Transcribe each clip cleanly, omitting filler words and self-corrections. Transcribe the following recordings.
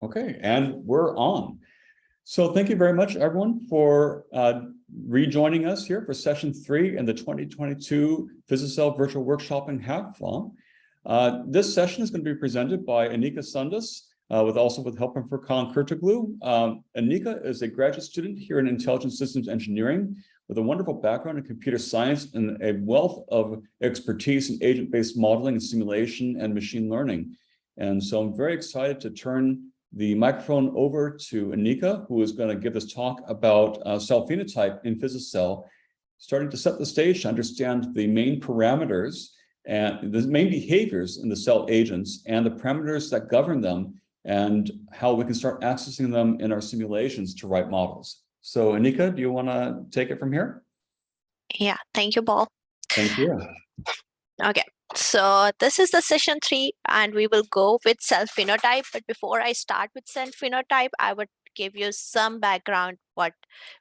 Okay, and we're on. So thank you very much, everyone, for rejoining us here for session 3 in the 2022 PhysiCell Virtual Workshop and Hackathon. This session is going to be presented by Aneequa Sundus, with help from Furkan Kurtoglu. Aneequa is a graduate student here in Intelligent Systems Engineering with a wonderful background in computer science and a wealth of expertise in agent-based modeling and simulation and machine learning. And so I'm very excited to turn the microphone over to Aneequa, who is going to give this talk about cell phenotype in PhysiCell, starting to set the stage to understand the main parameters and the main behaviors in the cell agents and the parameters that govern them and how we can start accessing them in our simulations to write models. So Aneequa, do you want to take it from here? Yeah, thank you, Paul. Thank you. Okay, so this is the session 3, and we will go with cell phenotype. But before I start with cell phenotype, I would give you some background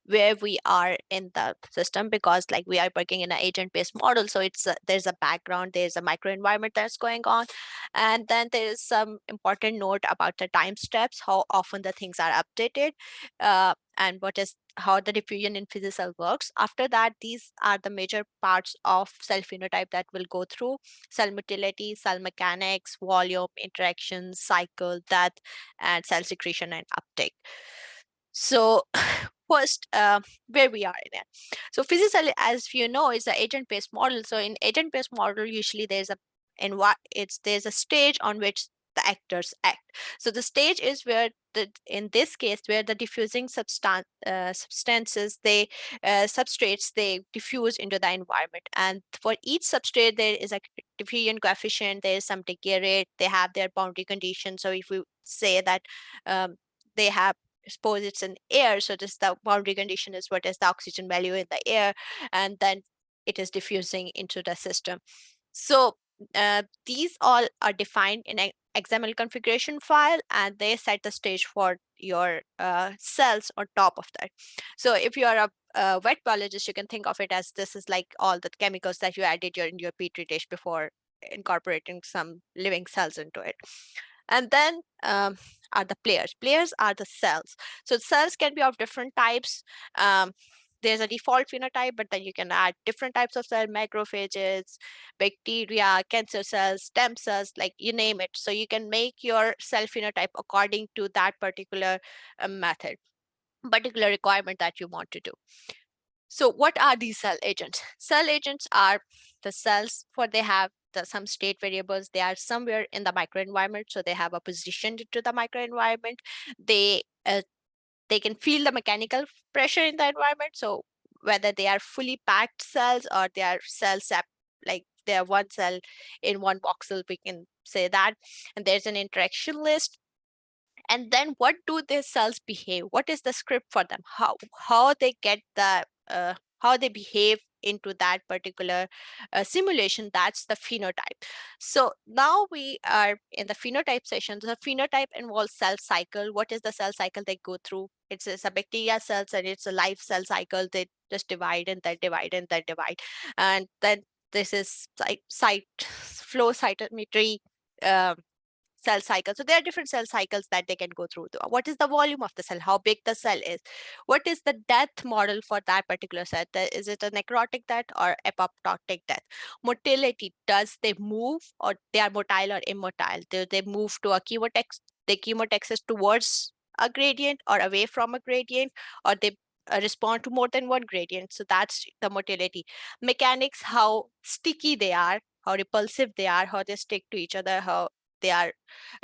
where we are in the system, because like we are working in an agent-based model, so it's there's a background, there's a microenvironment that's going on, and then there is some important note about the time steps, how often the things are updated, and how the diffusion in PhysiCell works. After that, these are the major parts of cell phenotype that we'll go through: cell motility, cell mechanics, volume, interactions, cycle, death, and cell secretion and uptake. So first, where we are in it. So PhysiCell, as you know, is an agent-based model. So in agent-based model, usually there's a stage on which the actors act. So the stage is where in this case, where the diffusing substances, substrates, they diffuse into the environment. And for each substrate, there is a diffusion coefficient, there is some decay rate, they have their boundary conditions. So if we say that they have, suppose it's in air, so this the boundary condition is what is the oxygen value in the air, and then it is diffusing into the system. So these all are defined in an XML configuration file, and they set the stage for your cells on top of that. So if you are a wet biologist, you can think of it as this is like all the chemicals that you added in your petri dish before incorporating some living cells into it. And then are the players. Players are the cells. So cells can be of different types. There's a default phenotype, but then you can add different types of cells: macrophages, bacteria, cancer cells, stem cells, like you name it. So you can make your cell phenotype according to that particular particular requirement that you want to do. So what are these cell agents? Cell agents are the cells, they have some state variables. They are somewhere in the microenvironment, so they have a position to the microenvironment. They can feel the mechanical pressure in the environment. So whether they are fully packed cells or they are cells like they are one cell in one voxel, we can say that. And there's an interaction list. And then what do these cells behave? What is the script for them? How they get the how they behave into that particular simulation? That's the phenotype. So now we are in the phenotype session. The phenotype involves cell cycle. What is the cell cycle they go through? It's a bacteria cells, and it's a life cell cycle. They just divide and then divide and then divide. And then this is flow cytometry cell cycle. So there are different cell cycles that they can go through. What is the volume of the cell? How big the cell is? What is the death model for that particular cell? Is it a necrotic death or apoptotic death? Motility, does they move, or they are motile or immotile? Do they move to a chemotex? The chemotex is towards a gradient or away from a gradient, or they respond to more than one gradient. So that's the motility. Mechanics, how sticky they are, how repulsive they are, how they stick to each other, how they are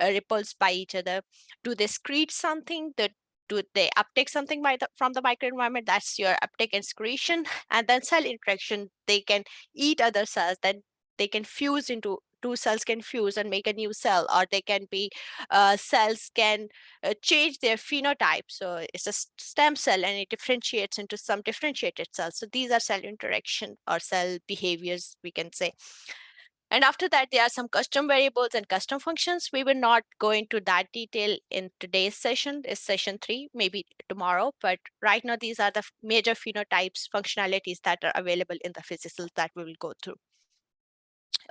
repulsed by each other. Do they excrete something? Do they uptake something from the microenvironment? That's your uptake and excretion. And then cell interaction, they can eat other cells, then they can fuse into two cells, can fuse and make a new cell, or they can be cells can change their phenotype. So it's a stem cell and it differentiates into some differentiated cells. So these are cell interaction or cell behaviors, we can say. And after that, there are some custom variables and custom functions. We will not go into that detail in today's session. It's session 3, maybe tomorrow. But right now, these are the major phenotypes, functionalities that are available in the PhysiCell that we will go through.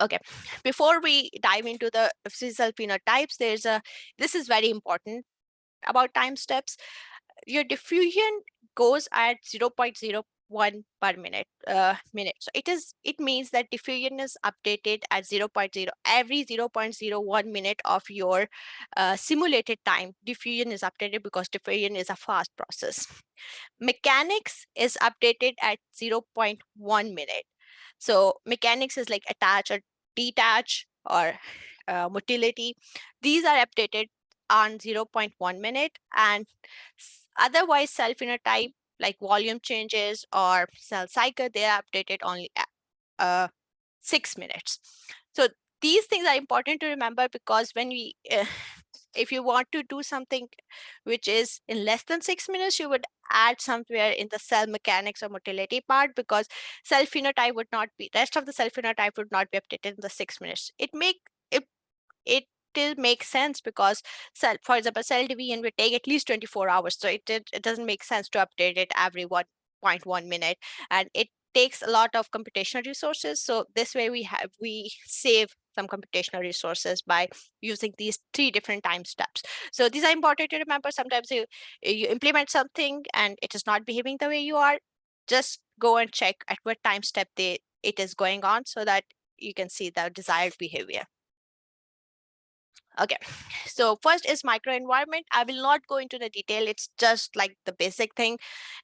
Okay, before we dive into the PhysiCell phenotypes, this is very important. about time steps, your diffusion goes at 0.01 per minute. So it means that diffusion is updated at 0.0 every 0.01 minute of your simulated time. Diffusion is updated because diffusion is a fast process. Mechanics is updated at 0.1 minute. So mechanics is like attach or detach or motility. These are updated on 0.1 minute, and otherwise cell phenotype like volume changes or cell cycle, they are updated only at 6 minutes. So these things are important to remember, because when we if you want to do something which is in less than 6 minutes, you would add somewhere in the cell mechanics or motility part, because cell phenotype would not be, rest of the cell phenotype would not be updated in the 6 minutes. It still makes sense, because cell, for example, cell division would take at least 24 hours. So it doesn't make sense to update it every 1.1 minute, and it takes a lot of computational resources. So this way we save some computational resources by using these 3 different time steps. So these are important to remember. Sometimes you implement something and it is not behaving the way you are, just go and check at what time step it is going on, so that you can see the desired behavior. Okay, so first is microenvironment. I will not go into the detail. It's just like the basic thing.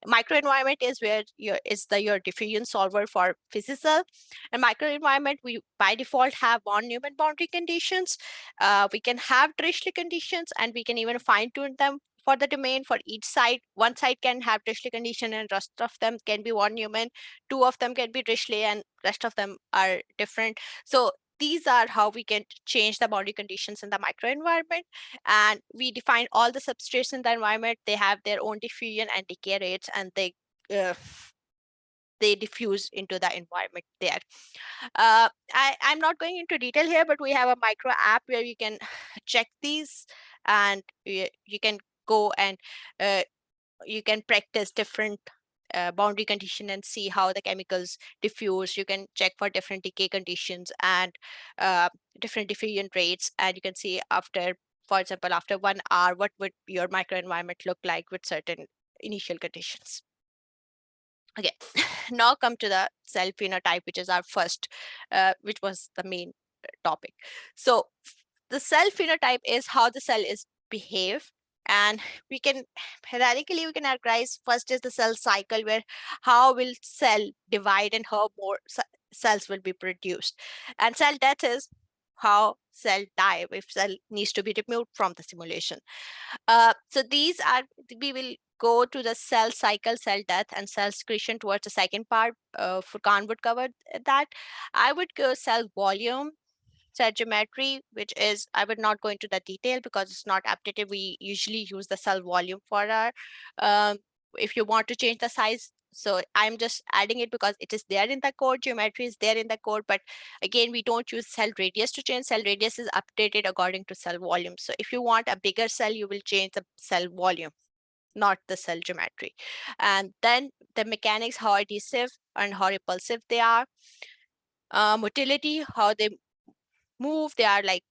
Microenvironment is where your diffusion solver for PhysiCell. And microenvironment, we by default have von Neumann boundary conditions. We can have Dirichlet conditions, and we can even fine tune them for the domain for each site. One site can have Dirichlet condition, and rest of them can be von Neumann. 2 of them can be Dirichlet, and rest of them are different. So these are how we can change the boundary conditions in the microenvironment. And we define all the substrates in the environment. They have their own diffusion and decay rates, and they diffuse into the environment there. I'm not going into detail here, but we have a micro app where you can check these, and you can go and you can practice different boundary condition and see how the chemicals diffuse. You can check for different decay conditions and different diffusion rates, and you can see after, for example, after 1 hour, what would your microenvironment look like with certain initial conditions. Okay, now come to the cell phenotype, which is our first, which was the main topic. So the cell phenotype is how the cell is behave, and we can hierarchically we can categorize. First is the cell cycle, where how will cell divide and how more cells will be produced. And cell death is how cell die, if cell needs to be removed from the simulation. So these are, we will go to the cell cycle, cell death, and cell secretion towards the second part. Furkan would cover that. I would go cell volume, cell geometry, which is, I would not go into the detail because it's not updated. We usually use the cell volume for our, if you want to change the size. So I'm just adding it because it is there in the code. Geometry is there in the code, but again, we don't use cell radius to change. Cell radius is updated according to cell volume. So if you want a bigger cell, you will change the cell volume, not the cell geometry. And then the mechanics, how adhesive and how repulsive they are. Motility, how they move, they are like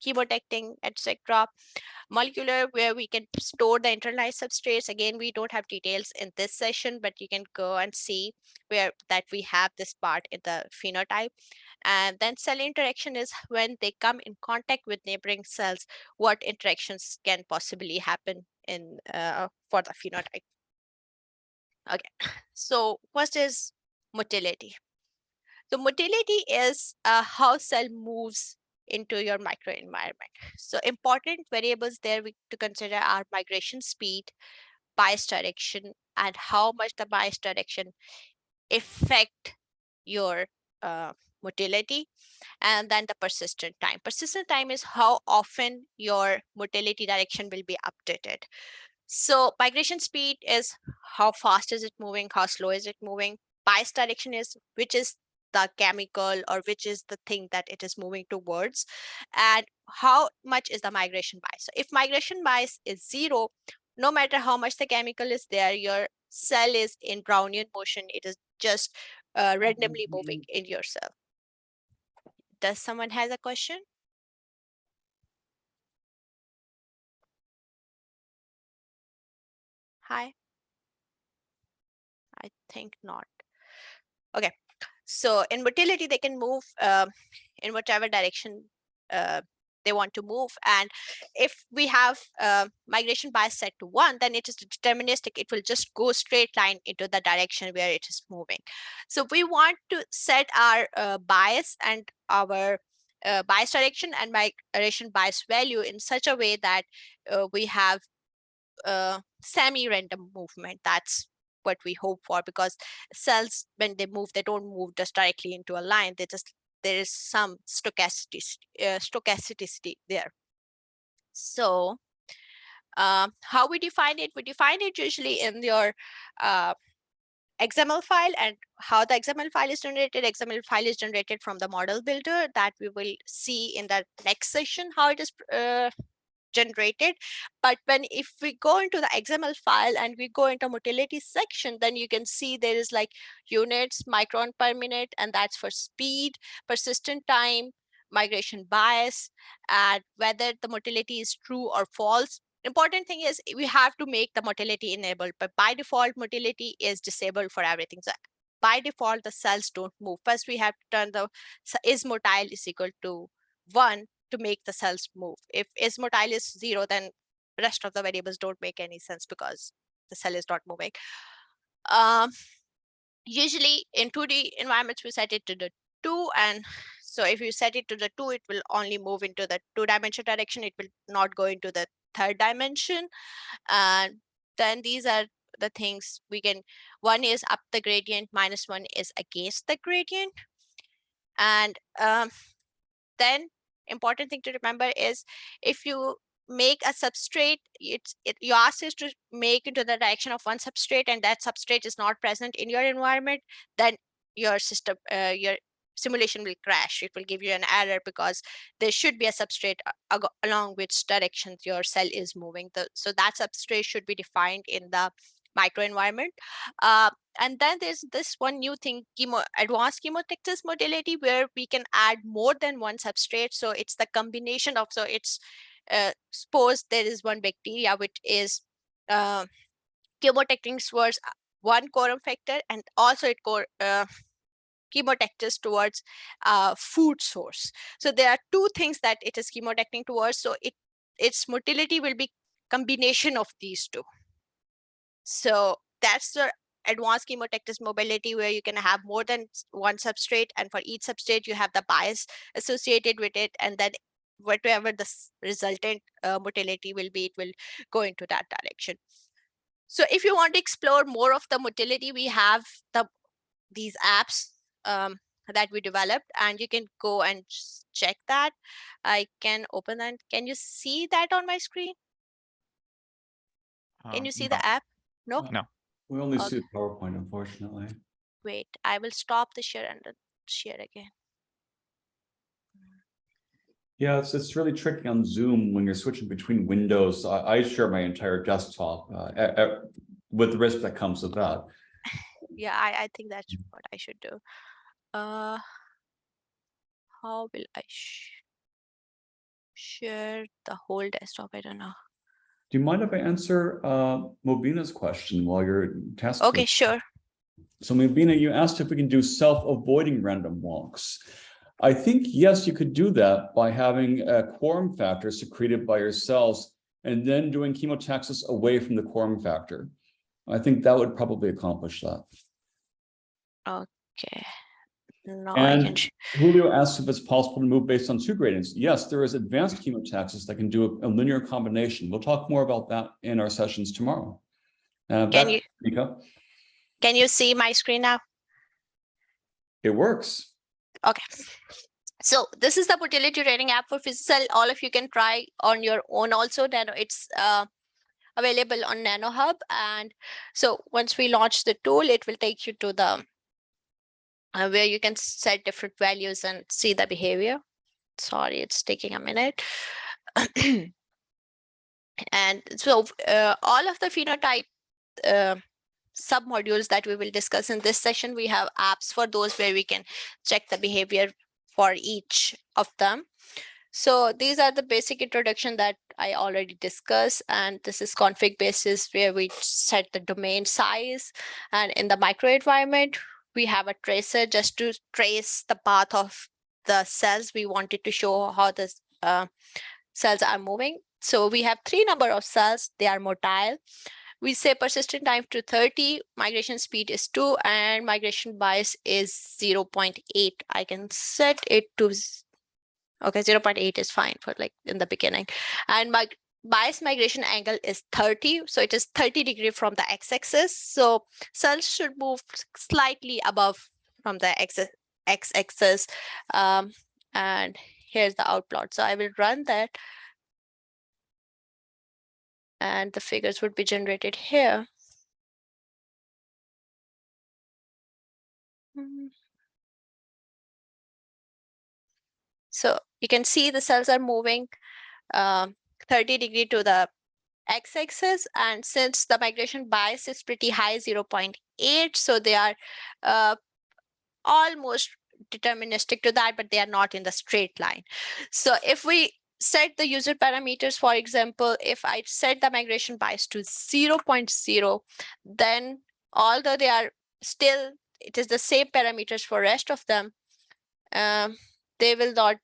chemotecting, etc. Molecular, where we can store the internalized substrates. Again, we don't have details in this session, but you can go and see where that we have this part in the phenotype. And then cell interaction is when they come in contact with neighboring cells, what interactions can possibly happen in for the phenotype. Okay, so first is motility. So motility is how cell moves into your microenvironment. So important variables there to consider are migration speed, bias direction, and how much the bias direction affect your motility, and then the persistent time. Persistent time is how often your motility direction will be updated. So migration speed is how fast is it moving, how slow is it moving. Bias direction is which is the chemical or which is the thing that it is moving towards, and how much is the migration bias. So if migration bias is 0, no matter how much the chemical is there, your cell is in Brownian motion. It is just randomly moving in your cell. Does someone has a question? Hi. I think not. Okay. So in motility, they can move in whatever direction they want to move. And if we have migration bias set to 1, then it is deterministic. It will just go straight line into the direction where it is moving. So we want to set our bias and our bias direction and migration bias value in such a way that we have semi-random movement. That's what we hope for, because cells, when they move, they don't move just directly into a line. There is some stochasticity there. So how we define it? We define it usually in your XML file, and how the XML file is generated. XML file is generated from the model builder that we will see in the next session, how it is generated. But if we go into the XML file and we go into motility section, then you can see there is like units, micron per minute, and that's for speed, persistent time, migration bias, and whether the motility is true or false. Important thing is we have to make the motility enabled, but by default motility is disabled for everything. So by default the cells don't move. First we have to turn the is motile is equal to 1 to make the cells move. If is motile is 0, then rest of the variables don't make any sense because the cell is not moving. Usually in 2D environments we set it to the 2, and so if you set it to the 2, it will only move into the 2-dimensional direction. It will not go into the 3rd dimension. And then these are the things we can, 1 is up the gradient, -1 is against the gradient. And then important thing to remember is if you make a substrate, you ask it to make into the direction of one substrate, and that substrate is not present in your environment, then your system, your simulation will crash. It will give you an error because there should be a substrate along which directions your cell is moving. So that substrate should be defined in the microenvironment. And then there's this one new thing, advanced chemotactic motility, where we can add more than one substrate. So it's the combination of, so it's suppose there is one bacteria which is chemotactic towards one quorum factor, and also it chemotactic towards food source. So there are two things that it is chemotactic towards. So its motility will be combination of these two. So that's the advanced chemotactic mobility, where you can have more than one substrate, and for each substrate you have the bias associated with it, and then whatever the resultant motility will be, it will go into that direction. So if you want to explore more of the motility, we have these apps that we developed, and you can go and check that. I can open that. Can you see that on my screen? Can you see No. the app? No? No. We only see the PowerPoint, unfortunately. Wait, I will stop the share and then share again. Yeah, it's really tricky on Zoom when you're switching between windows. I share my entire desktop with the risk that comes with that. Yeah, I think that's what I should do. How will I share the whole desktop? I don't know. Do you mind if I answer Mobina's question while you're testing? Okay, sure. So Mobina, you asked if we can do self-avoiding random walks. I think, yes, you could do that by having a quorum factor secreted by your cells and then doing chemotaxis away from the quorum factor. I think that would probably accomplish that. Okay. No, and Julio asks if it's possible to move based on 2 gradients. Yes, there is advanced chemotaxis that can do a linear combination. We'll talk more about that in our sessions tomorrow. Can you see my screen now? It works. Okay. So this is the motility rating app for PhysiCell. All of you can try on your own also. It's available on NanoHub. And so once we launch the tool, it will take you to the where you can set different values and see the behavior. Sorry, it's taking a minute. And so all of the phenotype submodules that we will discuss in this session, we have apps for those where we can check the behavior for each of them. So these are the basic introduction that I already discussed, and this is config basis where we set the domain size, and in the microenvironment we have a tracer just to trace the path of the cells. We wanted to show how the cells are moving. So we have 3 number of cells, they are motile. We say persistent time to 30, migration speed is 2, and migration bias is 0.8. I can set it to okay, 0.8 is fine for like in the beginning. And my bias migration angle is 30. So it is 30 degrees from the x-axis. So cells should move slightly above from the x-axis. And here's the outplot. So I will run that. And the figures would be generated here. So you can see the cells are moving 30 degrees to the x-axis, and since the migration bias is pretty high, 0.8, so they are almost deterministic to that, but they are not in the straight line. So if we set the user parameters, for example, if I set the migration bias to 0.0, then although they are still, it is the same parameters for rest of them, they will not.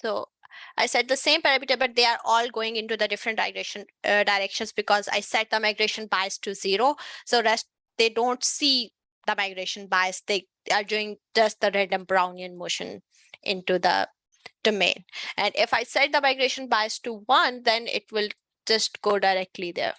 So I set the same parameter, but they are all going into the different directions because I set the migration bias to 0. So rest, they don't see the migration bias. They are doing just the random Brownian motion into the domain. And if I set the migration bias to 1, then it will just go directly there.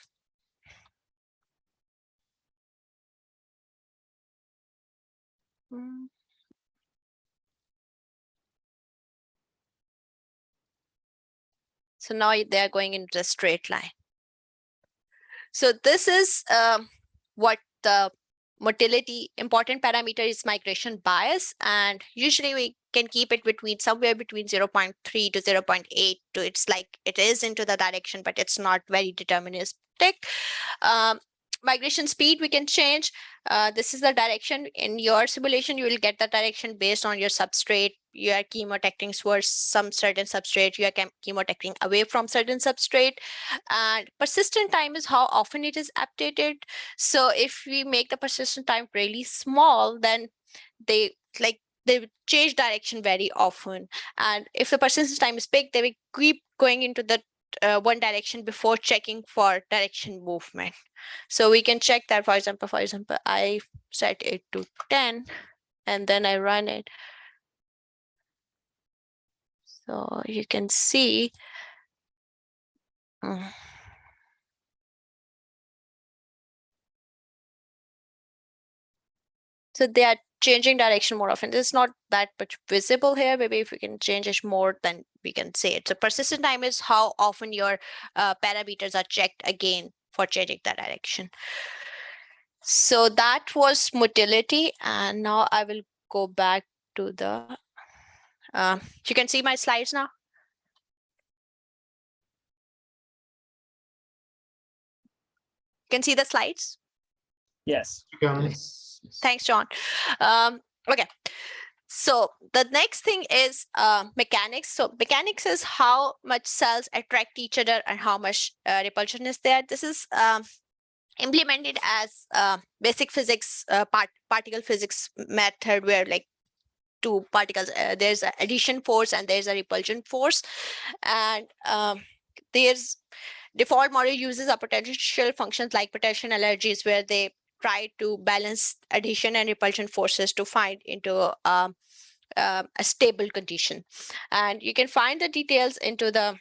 So now they are going into a straight line. So this is what the motility important parameter is, migration bias, and usually we can keep it between somewhere between 0.3 to 0.8 to it's like it is into the direction, but it's not very deterministic. Migration speed we can change. This is the direction in your simulation. You will get the direction based on your substrate. You are chemotecting towards some certain substrate. You are chemotecting away from certain substrate. And persistent time is how often it is updated. So if we make the persistent time really small, then they change direction very often. And if the persistence time is big, they will keep going into the one direction before checking for direction movement. So we can check that, for example, I set it to 10 and then I run it. So you can see. So they are changing direction more often. It's not that much visible here. Maybe if we can change it more, then we can say it. So persistent time is how often your parameters are checked again for changing the direction. So that was motility. And now I will go back to the, you can see my slides now. You can see the slides? Yes. Yes. Thanks, John. Okay. So the next thing is mechanics. So mechanics is how much cells attract each other and how much repulsion is there. This is implemented as basic physics, particle physics method, where like two particles, there's an addition force and there's a repulsion force. And there's default model uses a potential functions like potential energies, where they try to balance addition and repulsion forces to find into a stable condition. And you can find the details into the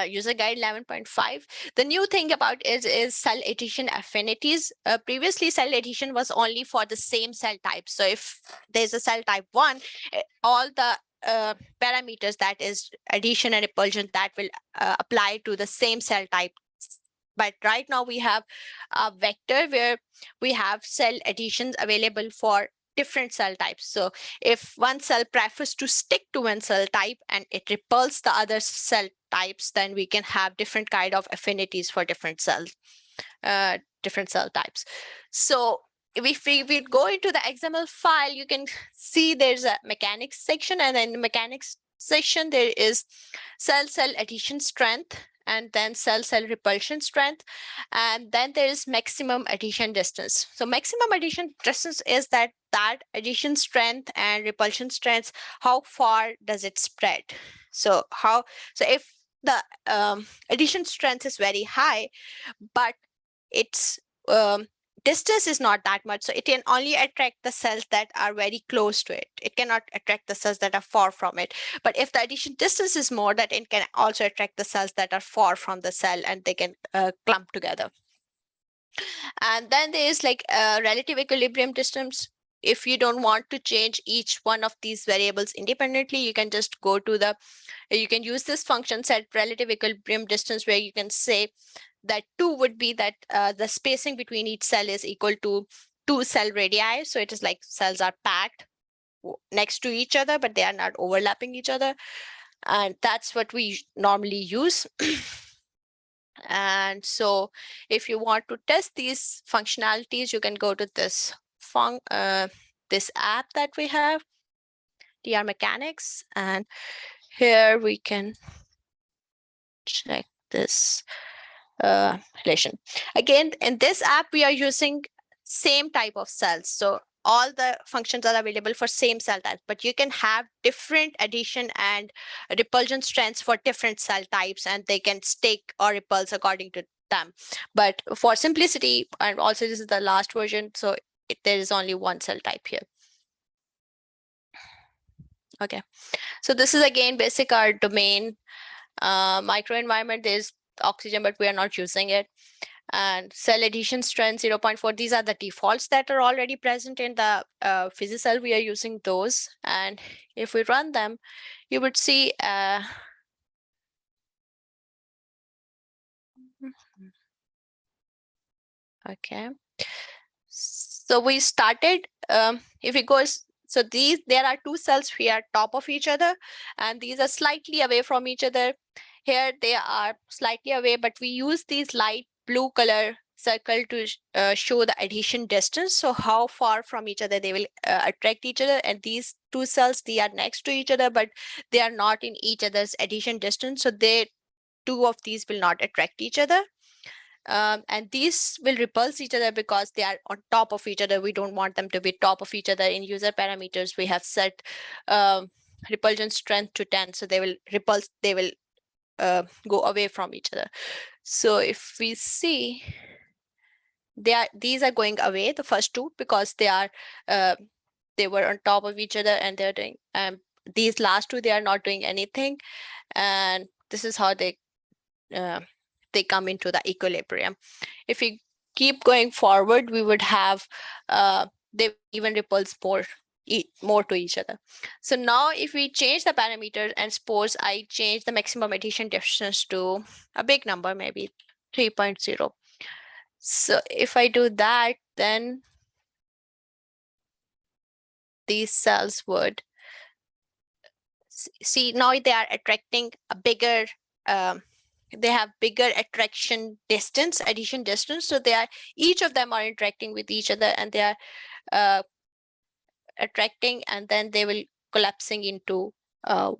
user guide 11.5. The new thing about is cell adhesion affinities. Previously, cell adhesion was only for the same cell type. So if there's a cell type 1, all the parameters, that is adhesion and repulsion, that will apply to the same cell type. But right now we have a vector where we have cell adhesions available for different cell types. So if one cell prefers to stick to one cell type and it repels the other cell types, then we can have different kind of affinities for different cells, different cell types. So if we go into the XML file, you can see there's a mechanics section, and in the mechanics section, there is cell-cell adhesion strength, and then cell-cell repulsion strength, and then there is maximum adhesion distance. So maximum adhesion distance is that adhesion strength and repulsion strengths, how far does it spread? So if the adhesion strength is very high, but its distance is not that much, so it can only attract the cells that are very close to it. It cannot attract the cells that are far from it. But if the adhesion distance is more, that it can also attract the cells that are far from the cell, and they can clump together. And then there is like a relative equilibrium distance. If you don't want to change each one of these variables independently, you can just go to you can use this function set relative equilibrium distance, where you can say that 2 would be that the spacing between each cell is equal to 2 cell radii. So it is like cells are packed next to each other, but they are not overlapping each other. And that's what we normally use. And so if you want to test these functionalities, you can go to this this app that we have, DR Mechanics, and here we can check this relation. Again, in this app, we are using same type of cells. So all the functions are available for same cell types, but you can have different adhesion and repulsion strengths for different cell types, and they can stick or repulse according to them. But for simplicity, and also this is the last version, so there is only one cell type here. Okay, so this is again basic our domain microenvironment. There's oxygen, but we are not using it. And cell adhesion strength 0.4. These are the defaults that are already present in the PhysiCell. We are using those. And if we run them, you would see okay. So we started, if it goes, so there are 2 cells here top of each other, and these are slightly away from each other. Here they are slightly away, but we use these light blue color circle to show the adhesion distance. So how far from each other they will attract each other. And these 2 cells, they are next to each other, but they are not in each other's adhesion distance. So 2 of these will not attract each other. And these will repulse each other because they are on top of each other. We don't want them to be top of each other. In user parameters, we have set repulsion strength to 10. So they will repulse, they will go away from each other. So if we see, these are going away, the first 2, because they were on top of each other, and they're doing these last 2, they are not doing anything. And this is how they come into the equilibrium. If we keep going forward, we would have they even repulse more to each other. So now if we change the parameters, and suppose I change the maximum adhesion distance to a big number, maybe 3.0. So if I do that, then these cells would see, now they are attracting a bigger they have bigger attraction distance, adhesion distance. So each of them are interacting with each other, and they are attracting, and then they will collapsing into 2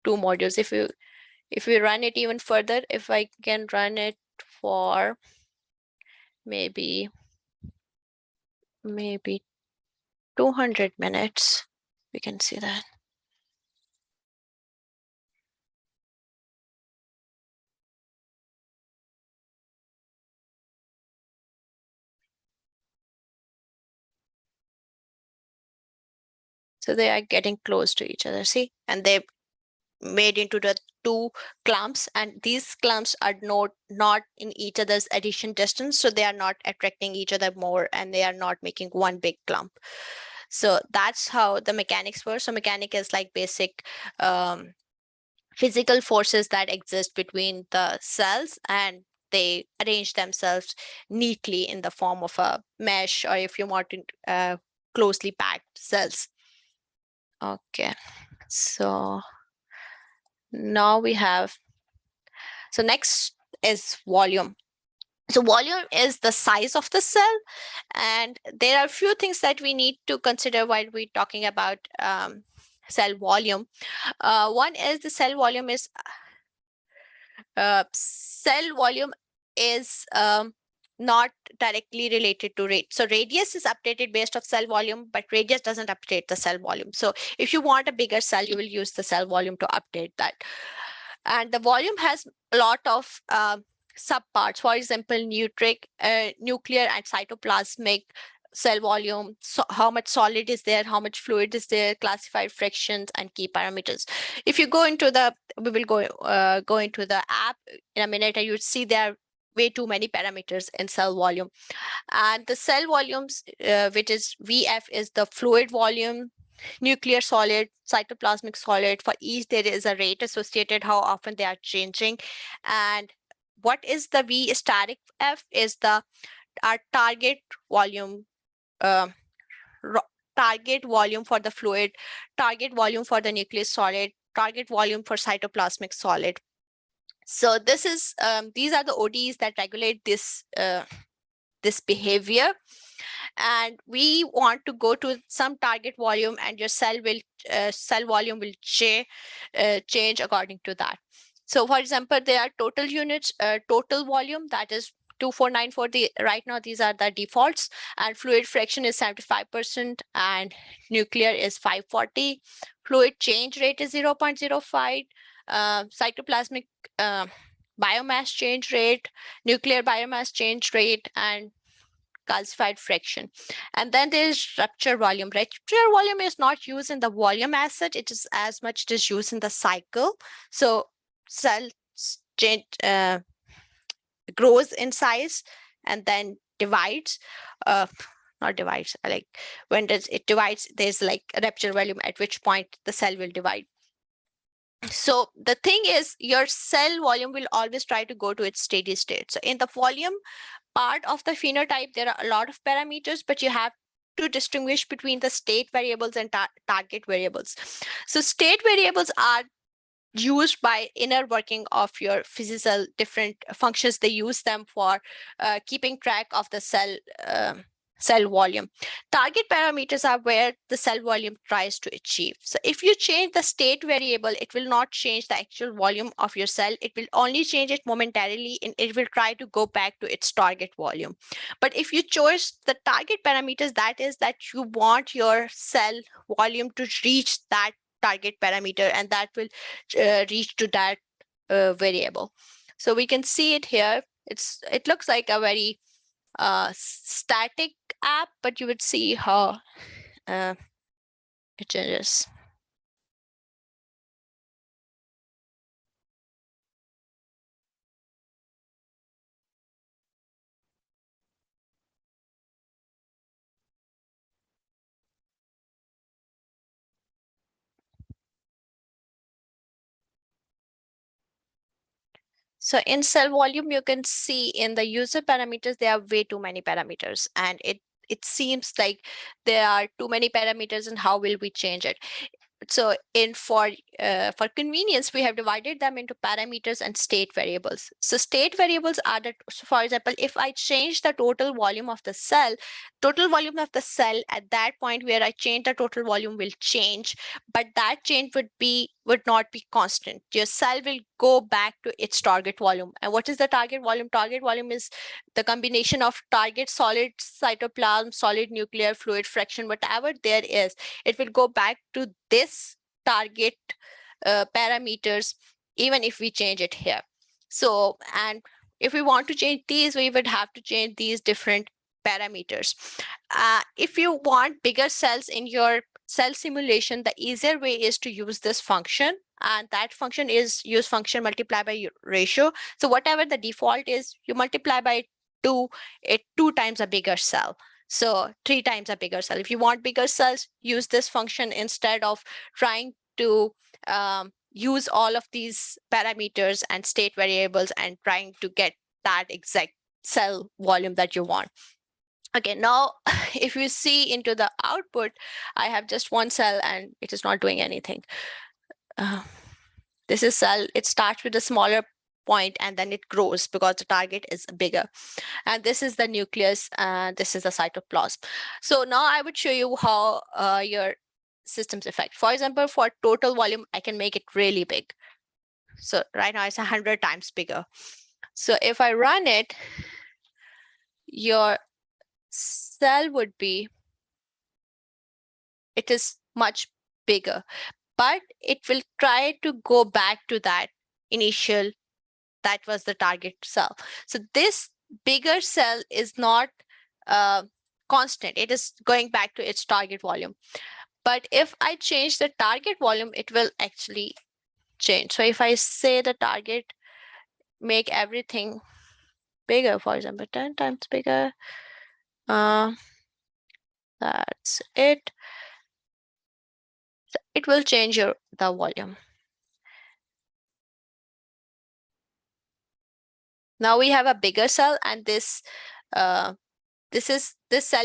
modules. If we run it even further, if I can run it for maybe 200 minutes, we can see that. So they are getting close to each other, see, and they made into the 2 clumps, and these clumps are not in each other's adhesion distance, so they are not attracting each other more, and they are not making one big clump. So that's how the mechanics work. So mechanic is like basic physical forces that exist between the cells, and they arrange themselves neatly in the form of a mesh, or if you want to closely packed cells. Okay, so now we have, so next is volume. So volume is the size of the cell, and there are a few things that we need to consider while we're talking about cell volume. One is the cell volume is not directly related to rate. So radius is updated based of cell volume, but radius doesn't update the cell volume. So if you want a bigger cell, you will use the cell volume to update that. And the volume has a lot of subparts. For example, nuclear and cytoplasmic cell volume, so how much solid is there, how much fluid is there, classified fractions, and key parameters. If you go into we will go into the app in a minute, and you'd see there are way too many parameters in cell volume. And the cell volumes, which is VF, is the fluid volume, nuclear solid, cytoplasmic solid. For each, there is a rate associated, how often they are changing. And what is the V static F is our target volume, target volume for the fluid, target volume for the nucleus solid, target volume for cytoplasmic solid. So this is these are the ODs that regulate this behavior. And we want to go to some target volume, and your cell volume will change according to that. So for example, there are total units, total volume, that is 2494. Right now, these are the defaults, and fluid fraction is 75%, and nuclear is 540. Fluid change rate is 0.05. Cytoplasmic biomass change rate, nuclear biomass change rate, and calcified fraction. And then there's rupture volume. Rupture volume is not used in the volume as such. It is as much it is used in the cycle. So cell change, grows in size and then divides. Not divides, like when does it divides, there's like a rupture volume at which point the cell will divide. So the thing is, your cell volume will always try to go to its steady state. So in the volume part of the phenotype, there are a lot of parameters, but you have to distinguish between the state variables and target variables. So state variables are used by inner working of your PhysiCell different functions. They use them for keeping track of the cell volume. Target parameters are where the cell volume tries to achieve. So if you change the state variable, it will not change the actual volume of your cell. It will only change it momentarily, and it will try to go back to its target volume. But if you choose the target parameters, that is that you want your cell volume to reach that target parameter, and that will reach to that variable. So we can see it here. It looks like a very static app, but you would see how it changes. So in cell volume, you can see in the user parameters, there are way too many parameters, and it seems like there are too many parameters, and how will we change it? So for convenience, we have divided them into parameters and state variables. So state variables are so for example, if I change the total volume of the cell at that point where I change the total volume will change, but that change would not be constant. Your cell will go back to its target volume. And what is the target volume? Target volume is the combination of target solid, cytoplasm, solid nuclear, fluid fraction, whatever there is. It will go back to this target parameters, even if we change it here. So, and if we want to change these, we would have to change these different parameters. If you want bigger cells in your cell simulation, the easier way is to use this function, and that function is use function multiply by ratio. So whatever the default is, you multiply by 2, it 2 times a bigger cell. So 3 times a bigger cell. If you want bigger cells, use this function instead of trying to use all of these parameters and state variables and trying to get that exact cell volume that you want. Okay, now if you see into the output, I have just one cell and it is not doing anything. This is cell. It starts with a smaller point, and then it grows because the target is bigger. And this is the nucleus, and this is the cytoplasm. So now I would show you how your systems affect. For example, for total volume, I can make it really big. So right now it's 100 times bigger. So if I run it, your cell would be, it is much bigger, but it will try to go back to that initial, that was the target cell. So this bigger cell is not constant. It is going back to its target volume. But if I change the target volume, it will actually change. So if I say the target, make everything bigger, for example, 10 times bigger, that's it. So it will change the volume. Now we have a bigger cell, and this cell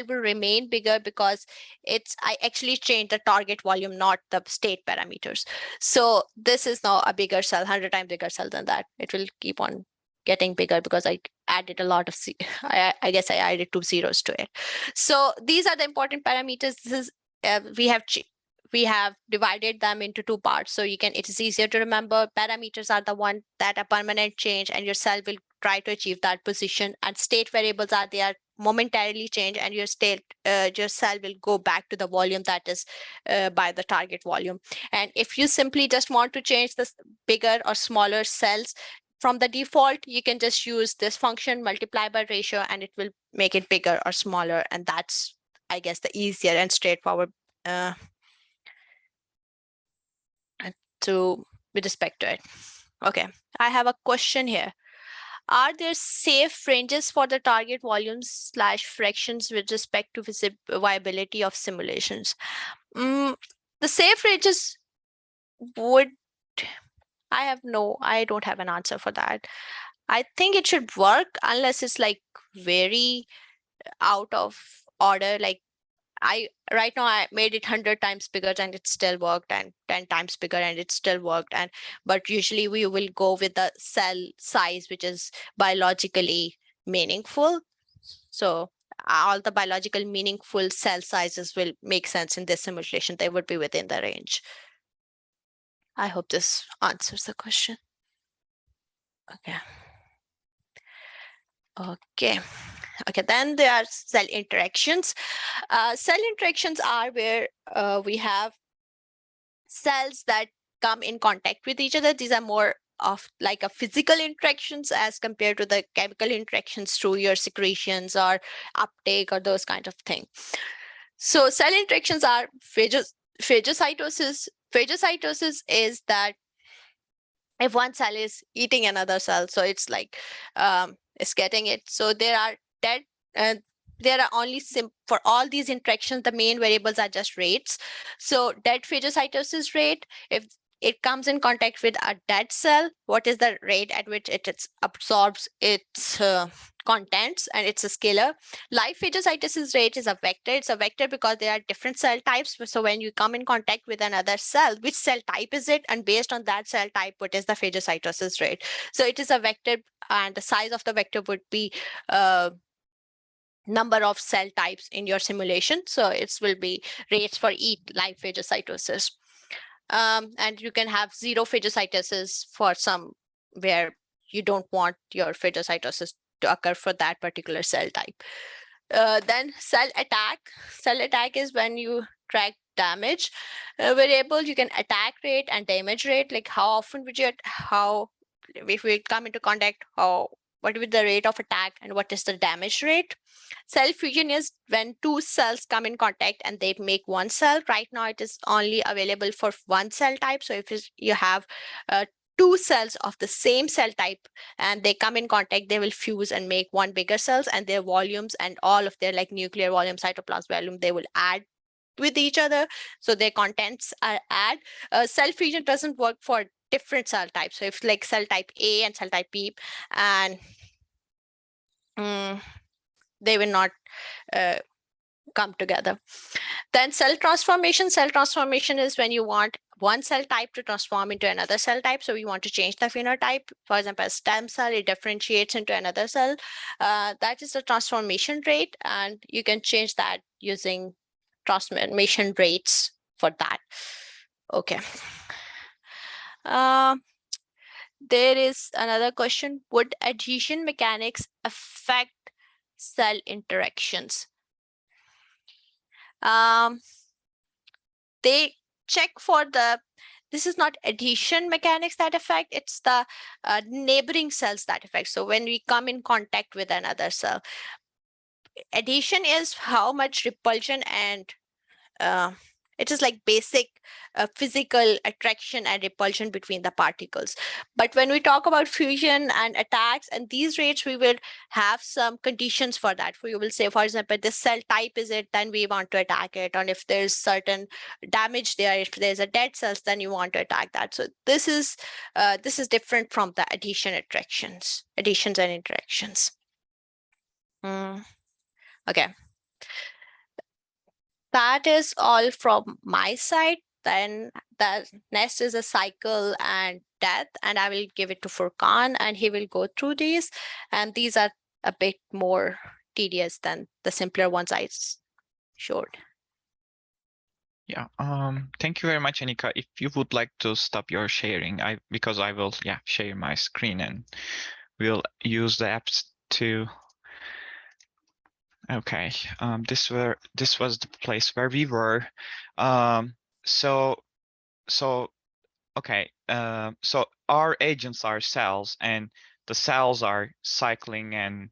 will remain bigger because I actually changed the target volume, not the state parameters. So this is now a bigger cell, 100 times bigger cell than that. It will keep on getting bigger because I added a lot of I guess I added 2 zeros to it. So these are the important parameters. This is we have divided them into 2 parts, so it is easier to remember. Parameters are the one that a permanent change, and your cell will try to achieve that position. And state variables are, they are momentarily change, and your cell will go back to the volume that is by the target volume. And if you simply just want to change this bigger or smaller cells from the default, you can just use this function, multiply by ratio, and it will make it bigger or smaller. And that's, I guess, the easier and straightforward with respect to it. Okay, I have a question here. Are there safe ranges for the target volumes / fractions with respect to viability of simulations? The safe ranges would, I don't have an answer for that. I think it should work unless it's like very out of order. Like right now I made it 100 times bigger and it still worked, and 10 times bigger and it still worked. But usually we will go with the cell size which is biologically meaningful. So all the biological meaningful cell sizes will make sense in this simulation. They would be within the range. I hope this answers the question. Okay, then there are cell interactions. Cell interactions are where we have cells that come in contact with each other. These are more of like a physical interactions as compared to the chemical interactions through your secretions or uptake or those kind of things. So cell interactions are phagocytosis. Phagocytosis is that if one cell is eating another cell, so it's like it's getting it. So there are only for all these interactions, the main variables are just rates. So dead phagocytosis rate, if it comes in contact with a dead cell, what is the rate at which it absorbs its contents, and it's a scalar. Live phagocytosis rate is a vector. It's a vector because there are different cell types. So when you come in contact with another cell, which cell type is it? And based on that cell type, what is the phagocytosis rate? So it is a vector, and the size of the vector would be number of cell types in your simulation. So it will be rates for each live phagocytosis. And you can have zero phagocytosis for some where you don't want your phagocytosis to occur for that particular cell type. Then cell attack. Cell attack is when you track damage variable. You can attack rate and damage rate, like how often would you, if we come into contact, what is the rate of attack and what is the damage rate. Cell fusion is when 2 cells come in contact and they make 1 cell. Right now it is only available for 1 cell type. So if you have 2 cells of the same cell type and they come in contact, they will fuse and make 1 bigger cells, and their volumes and all of their like nuclear volume, cytoplasm volume, they will add with each other. So their contents are add. Cell fusion doesn't work for different cell types. So if like cell type A and cell type B, and they will not come together. Then cell transformation. Cell transformation is when you want one cell type to transform into another cell type. So we want to change the phenotype. For example, a stem cell, it differentiates into another cell. That is the transformation rate, and you can change that using transformation rates for that. Okay. There is another question. Would adhesion mechanics affect cell interactions? They check for this is not adhesion mechanics that affect, it's the neighboring cells that affect. So when we come in contact with another cell, adhesion is how much repulsion and it is like basic physical attraction and repulsion between the particles. But when we talk about fusion and attacks and these rates, we will have some conditions for that. We will say, for example, this cell type is it, then we want to attack it. And if there's certain damage there, if there's a dead cells, then you want to attack that. So this is different from the adhesions and interactions. Okay. That is all from my side. Then the next is a cycle and death, and I will give it to Furkan, and he will go through these. And these are a bit more tedious than the simpler ones I showed. Yeah, thank you very much, Aneequa. If you would like to stop your sharing, because I will share my screen and we'll use the apps to. Okay, this was the place where we were. So our agents are cells, and the cells are cycling and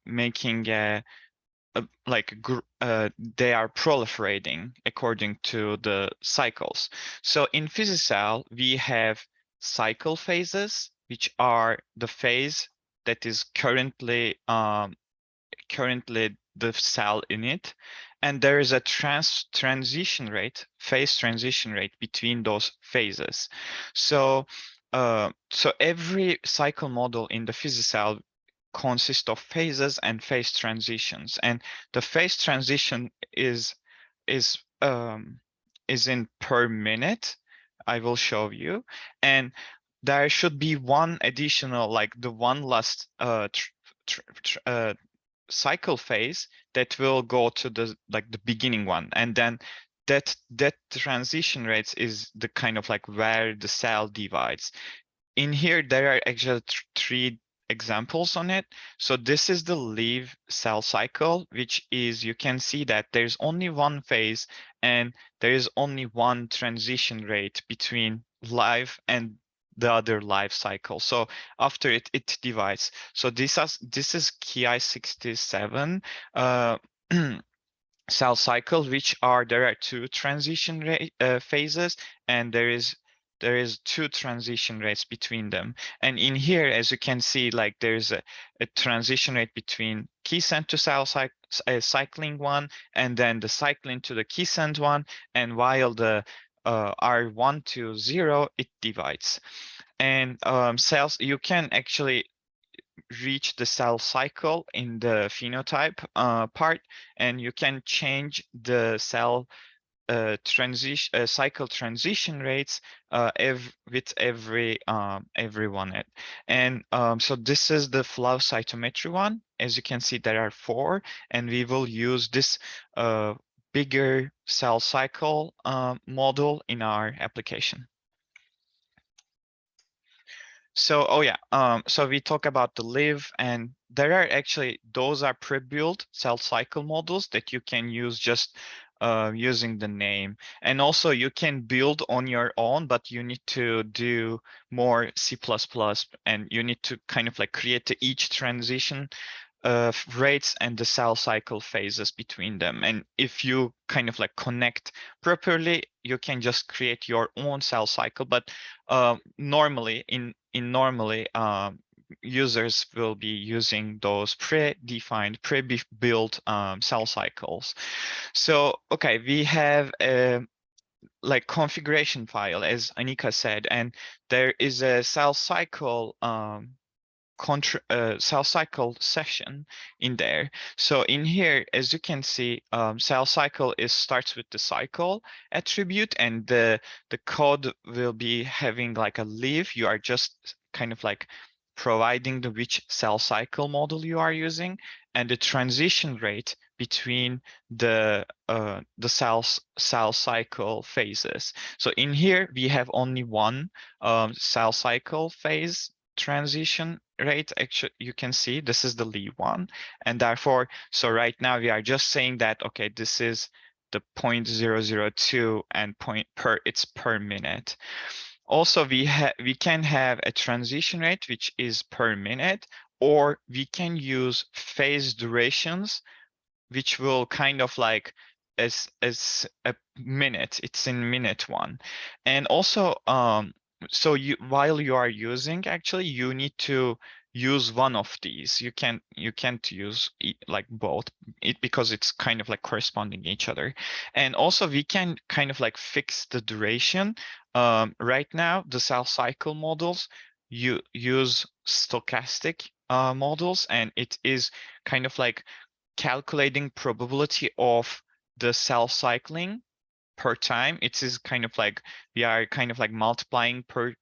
making they are proliferating according to the cycles. So in PhysiCell, we have cycle phases, which are the phase that is currently the cell in it, and there is a phase transition rate between those phases. So every cycle model in the PhysiCell consists of phases and phase transitions, and the phase transition is in per minute. I will show you, and there should be one additional, like the one last cycle phase that will go to the beginning one, and then that transition rates is the kind of like where the cell divides. In here there are actually three examples on it. So this is the leave cell cycle, which is, you can see that there's only one phase and there is only one transition rate between live and the other life cycle. So after it divides. So this is Ki67 cell cycle, which there are two transition phases, and there is two transition rates between them. And in here, as you can see, like there's a transition rate between key-send to cell cycling one, and then the cycling to the key-send one, and while the R1 to 0, it divides. And cells, you can actually reach the cell cycle in the phenotype part, and you can change the cell cycle transition rates with every one. And so this is the flow cytometry one. As you can see, there are 4, and we will use this bigger cell cycle model in our application. So, so we talk about the live, and there are actually, those are pre-built cell cycle models that you can use just using the name. And also you can build on your own, but you need to do more C++, and you need to kind of like create each transition rates and the cell cycle phases between them. And if you kind of like connect properly, you can just create your own cell cycle. But normally users will be using those pre-defined, pre-built cell cycles. So okay, we have a like configuration file, as Aneequa said, and there is a cell cycle cell cycle session in there. So in here, as you can see, cell cycle starts with the cycle attribute, and the code will be having like a leaf. You are just kind of like providing the which cell cycle model you are using, and the transition rate between the cell cycle phases. So in here we have only one cell cycle phase transition rate. Actually, you can see this is the lead one, and therefore, so right now we are just saying that, okay, this is the 0.002 and it's per minute. Also, we can have a transition rate which is per minute, or we can use phase durations, which will kind of like as a minute. It's in minute one. And also so while you are using, actually you need to use one of these. You can't use like both, because it's kind of like corresponding each other. And also we can kind of like fix the duration. Right now the cell cycle models use stochastic models, and it is kind of like calculating probability of the cell cycling per time. It is kind of like we are kind of like multiplying per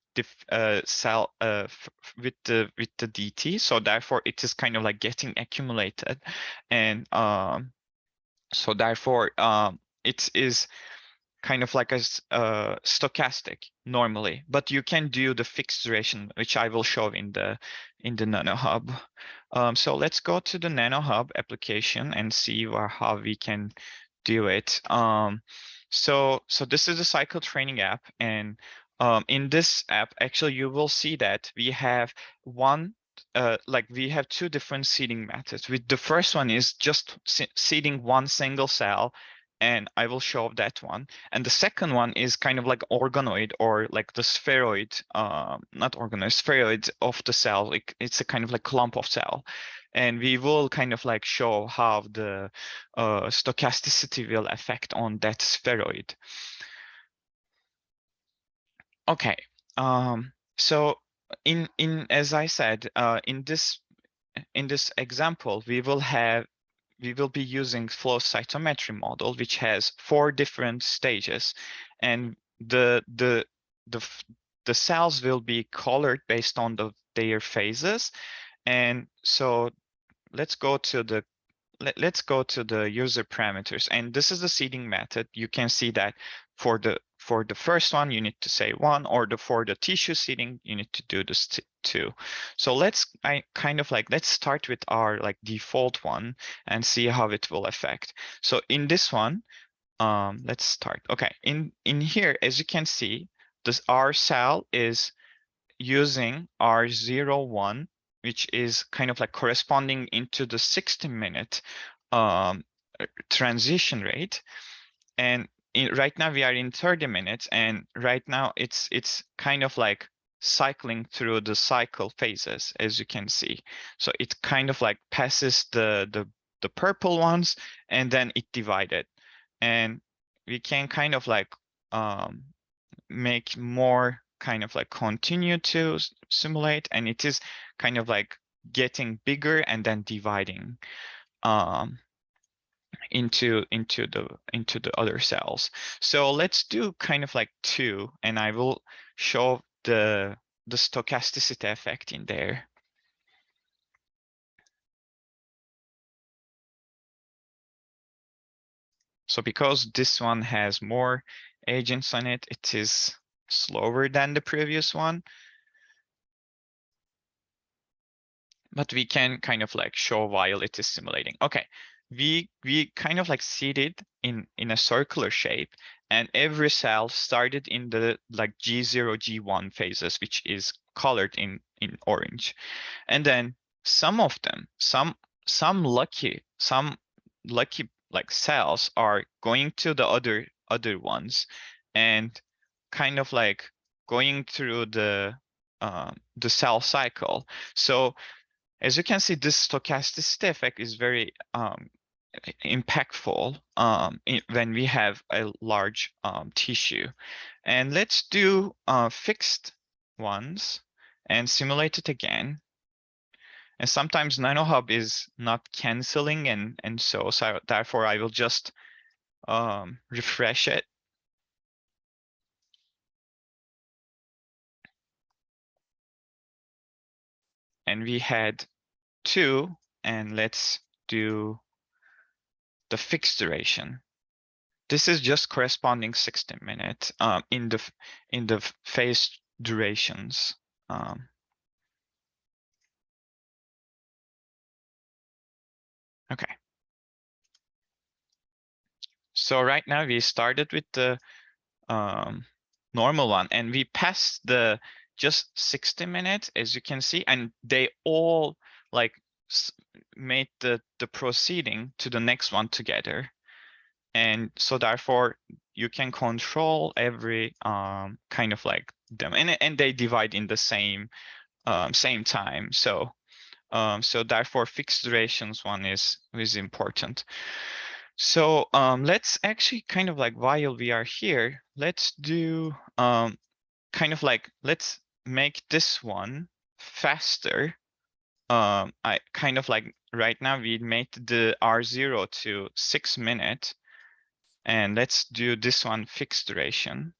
cell with the dt. So therefore it is kind of like getting accumulated, and so therefore it is kind of like a stochastic normally, but you can do the fixed duration, which I will show in the NanoHub. So let's go to the NanoHub application and see how we can do it. So this is a cycle training app, and in this app, actually, you will see that we have we have two different seeding methods. With the first one is just seeding one single cell, and I will show that one. And the second one is kind of like organoid, or like the spheroid, not organoid, spheroid of the cell. Like it's a kind of like clump of cell. And we will kind of like show how the stochasticity will affect on that spheroid. Okay, so in as I said, in this example, we will be using flow cytometry model, which has 4 different stages, and the cells will be colored based on their phases. And so let's go to the user parameters, and this is the seeding method. You can see that for the first one you need to say 1, or for the tissue seeding you need to do this 2. So let's start with our like default one and see how it will affect. So in this one, let's start. Okay, in here, as you can see, our cell is using R01, which is kind of like corresponding into the 60-minute transition rate. And right now we are in 30 minutes, and right now it's kind of like cycling through the cycle phases, as you can see. So it kind of like passes the purple ones, and then it divided. And we can kind of like make more kind of like continue to simulate, and it is kind of like getting bigger and then dividing into the other cells. So let's do kind of like 2, and I will show the stochasticity effect in there. So because this one has more agents on it, it is slower than the previous one. But we can kind of like show while it is simulating. Okay, we kind of like seeded in a circular shape, and every cell started in the like G0, G1 phases, which is colored in orange. And then some of them, some lucky like cells are going to the other ones, and kind of like going through the cell cycle. So as you can see, this stochasticity effect is very impactful when we have a large tissue. And let's do fixed ones and simulate it again. And sometimes NanoHub is not canceling, and so therefore I will just refresh it. And we had 2, and let's do the fixed duration. This is just corresponding 60 minutes in the phase durations. Okay. So right now we started with the normal one, and we passed the just 60 minutes, as you can see, and they all like made the proceeding to the next one together. And so therefore you can control every kind of like them, and they divide in the same time. So so therefore fixed durations one is important. So let's actually kind of like, while we are here, let's do kind of like, let's make this one faster. I kind of like, right now we made the R0 to 6 minutes, and let's do this one fixed duration.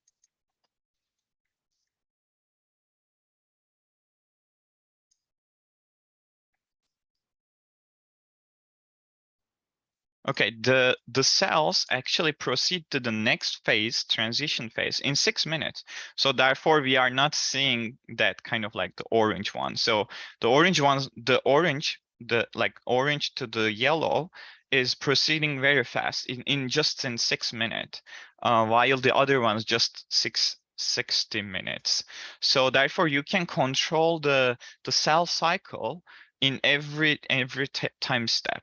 Okay, the cells actually proceed to the next phase, transition phase, in 6 minutes. So therefore we are not seeing that kind of like the orange one. So the orange ones, the like orange to the yellow is proceeding very fast in just 6 minutes, while the other ones just 60 minutes. So therefore you can control the cell cycle in every time step.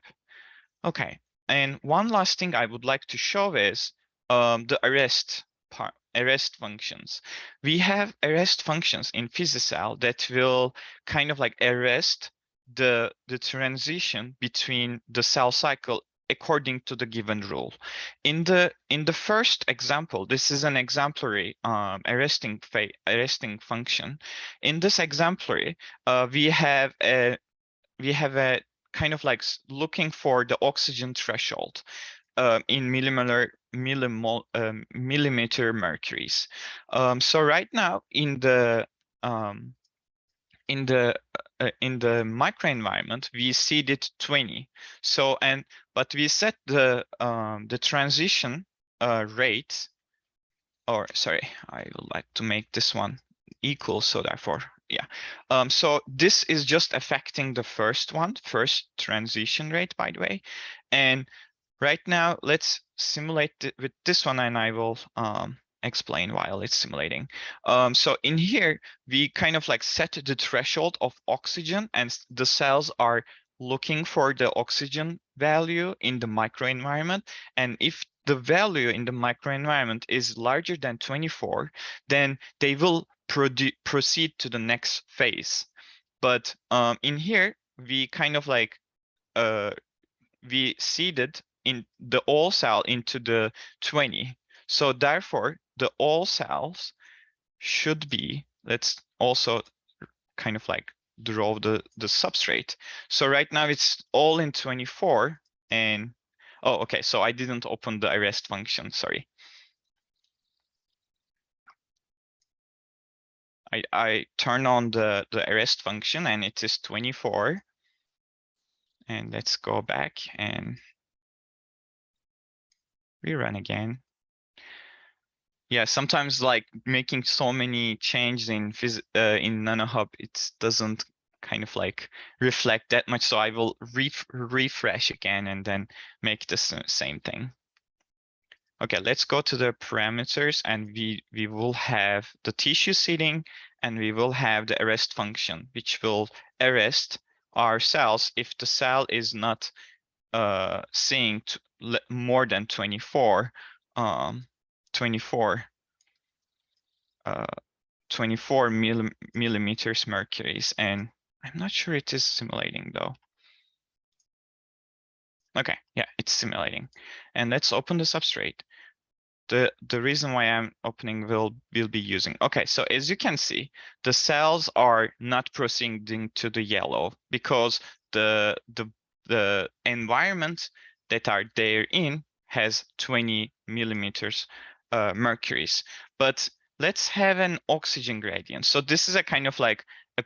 Okay. And one last thing I would like to show is the arrest functions. We have arrest functions in PhysiCell that will kind of like arrest the transition between the cell cycle according to the given rule. In the first example, this is an exemplary arresting function. In this exemplary, we have a kind of like looking for the oxygen threshold in millimeter mercuries. So right now in the microenvironment we see it 20. So but we set the transition rate, or sorry, I would like to make this one equal, so therefore yeah. So this is just affecting the first transition rate, by the way. And right now let's simulate it with this one, and I will explain while it's simulating. So in here we kind of like set the threshold of oxygen, and the cells are looking for the oxygen value in the microenvironment. And if the value in the microenvironment is larger than 24, then they will proceed to the next phase. But in here, we kind of like we seeded in the all cell into the 20. So therefore, the all cells should be, let's also kind of like draw the substrate. So right now it's all in 24, and oh, okay, so I didn't open the arrest function, sorry. I turn on the arrest function and it is 24. And let's go back and rerun again. Yeah, sometimes like making so many changes in NanoHub, it doesn't kind of like reflect that much. So I will refresh again and then make the same thing. Okay, let's go to the parameters, and we will have the tissue seeding, and we will have the arrest function, which will arrest our cells if the cell is not seeing more than 24 millimeters mercuries. And I'm not sure it is simulating though. Okay, yeah, it's simulating. And let's open the substrate. the reason why I'm opening will be using. Okay, so as you can see, the cells are not proceeding to the yellow because the environment that are there in has 20 millimeters mercuries. But let's have an oxygen gradient. So this is a kind of like a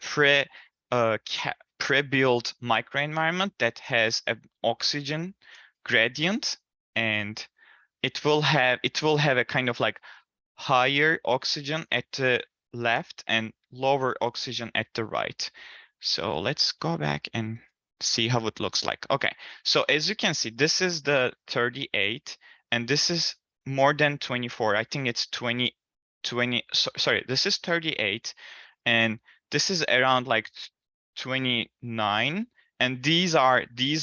pre-built microenvironment that has an oxygen gradient, and it will have a kind of like higher oxygen at the left and lower oxygen at the right. So let's go back and see how it looks like. Okay, so as you can see, this is the 38 and this is more than 24. I think it's 20, sorry, this is 38 and this is around like 29, and these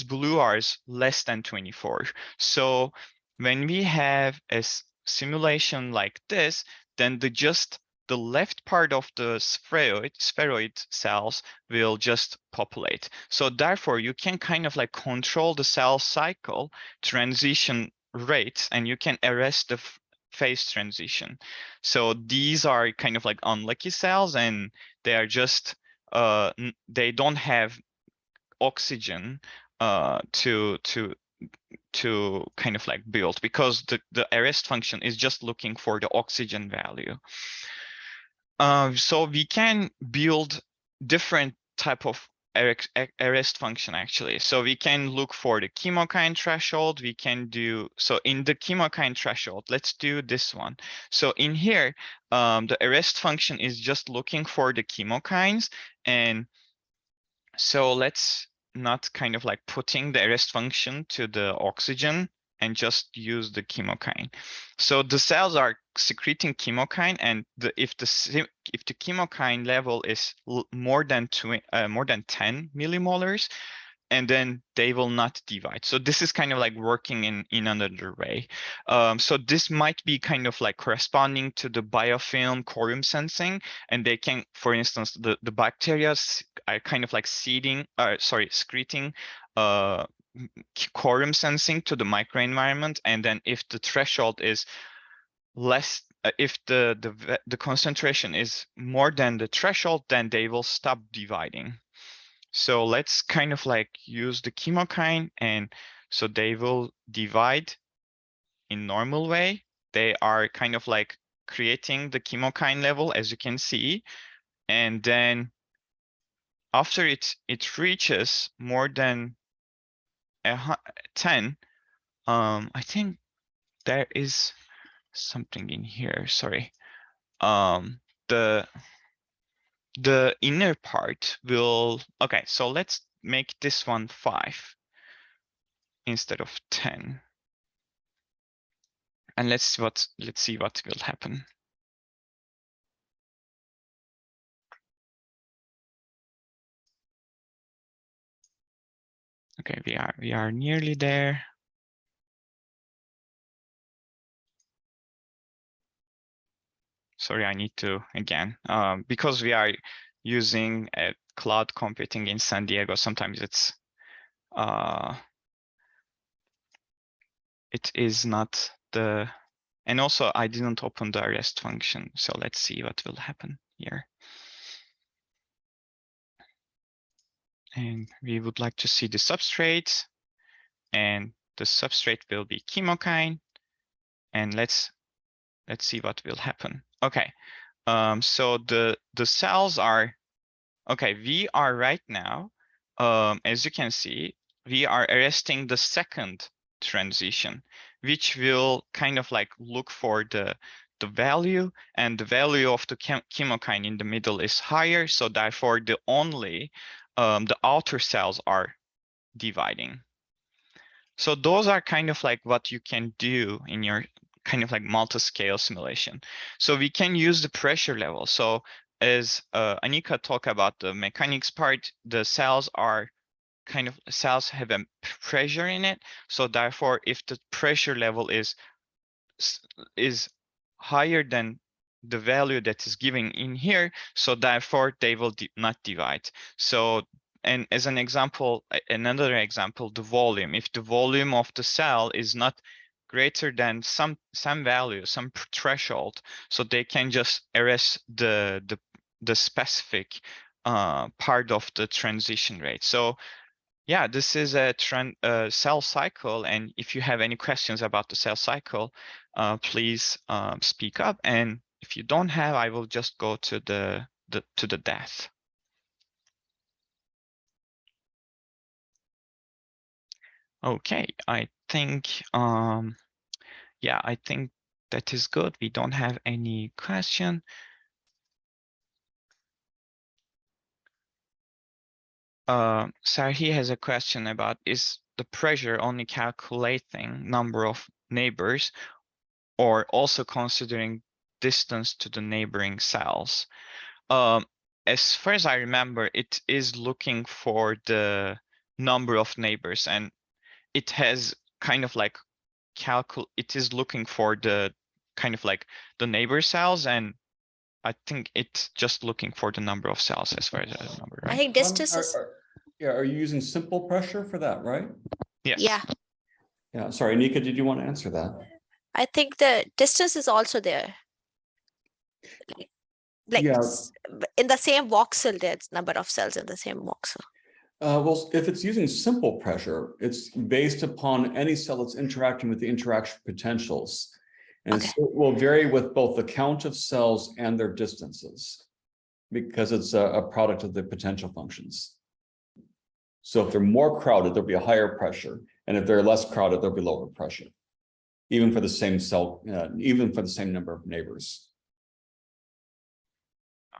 blue are less than 24. So when we have a simulation like this, then the left part of the spheroid cells will just populate. So therefore, you can kind of like control the cell cycle transition rates, and you can arrest the phase transition. So these are kind of like unlucky cells, and they are just they don't have oxygen to kind of like build, because the arrest function is just looking for the oxygen value. So we can build different type of arrest function actually. So we can look for the chemokine threshold. We can do, so in the chemokine threshold, let's do this one. So in here, the arrest function is just looking for the chemokines. And so let's not kind of like putting the arrest function to the oxygen and just use the chemokine. So the cells are secreting chemokine, and if the chemokine level is more than 10 millimolars, and then they will not divide. So this is kind of like working in another way. So this might be kind of like corresponding to the biofilm quorum sensing, and they can, for instance, the bacteria are kind of like secreting quorum sensing to the microenvironment, and then if the threshold is less, if the concentration is more than the threshold, then they will stop dividing. So let's kind of like use the chemokine, and so they will divide in normal way. They are kind of like creating the chemokine level, as you can see, and then after it reaches more than 10, I think there is something in here. Sorry, the inner part will, okay, so let's make this one 5 instead of 10. And let's see what will happen. Okay, we are nearly there. Sorry, I need to again, because we are using cloud computing in San Diego. Sometimes it is not the, and also I didn't open the arrest function. So let's see what will happen here. And we would like to see the substrate, and the substrate will be chemokine. And let's see what will happen. Okay, so the cells are, okay, we are right now, as you can see, we are arresting the second transition, which will kind of like look for the value, and the value of the chemokine in the middle is higher, so therefore the outer cells are dividing. So those are kind of like what you can do in your kind of like multi-scale simulation. So we can use the pressure level. So as Aneequa talked about the mechanics part, the cells are cells have a pressure in it. So therefore, if the pressure level is higher than the value that is given in here, so therefore they will not divide. So, and as an example, another example, the volume. If the volume of the cell is not greater than some value, some threshold, so they can just arrest the specific part of the transition rate. So yeah, this is a cell cycle, and if you have any questions about the cell cycle, please speak up. And if you don't have, I will just go to the death. Okay, I think yeah, I think that is good. We don't have any question. Sarhi has a question about, is the pressure only calculating number of neighbors or also considering distance to the neighboring cells? As far as I remember, it is looking for the number of neighbors, and it has kind of like it is looking for the kind of like the neighbor cells, and I think it's just looking for the number of cells as far as I remember, I right? think distance is, Yeah, are you using simple pressure for that, right? Yes. yeah, Yeah, sorry, Aneequa, did you want to answer that? I think the distance is also there. Like Yeah. in the same voxel, there's number of cells in the same voxel. Well, if it's using simple pressure, it's based upon any cell that's interacting with the interaction potentials. And Okay. so it will vary with both the count of cells and their distances, because it's a product of the potential functions. So if they're more crowded, there'll be a higher pressure. And if they're less crowded, there'll be lower pressure, even for the same cell, even for the same number of neighbors.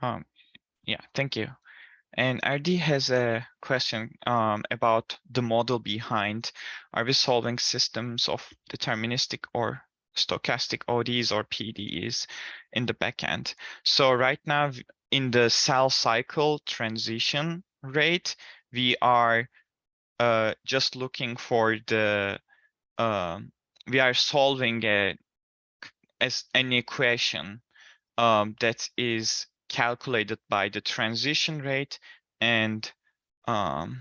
Yeah, thank you. And RD has a question about the model behind, are we solving systems of deterministic or stochastic ODs or PDEs in the backend? So right now in the cell cycle transition rate, we are just looking for the, we are solving an equation that is calculated by the transition rate and the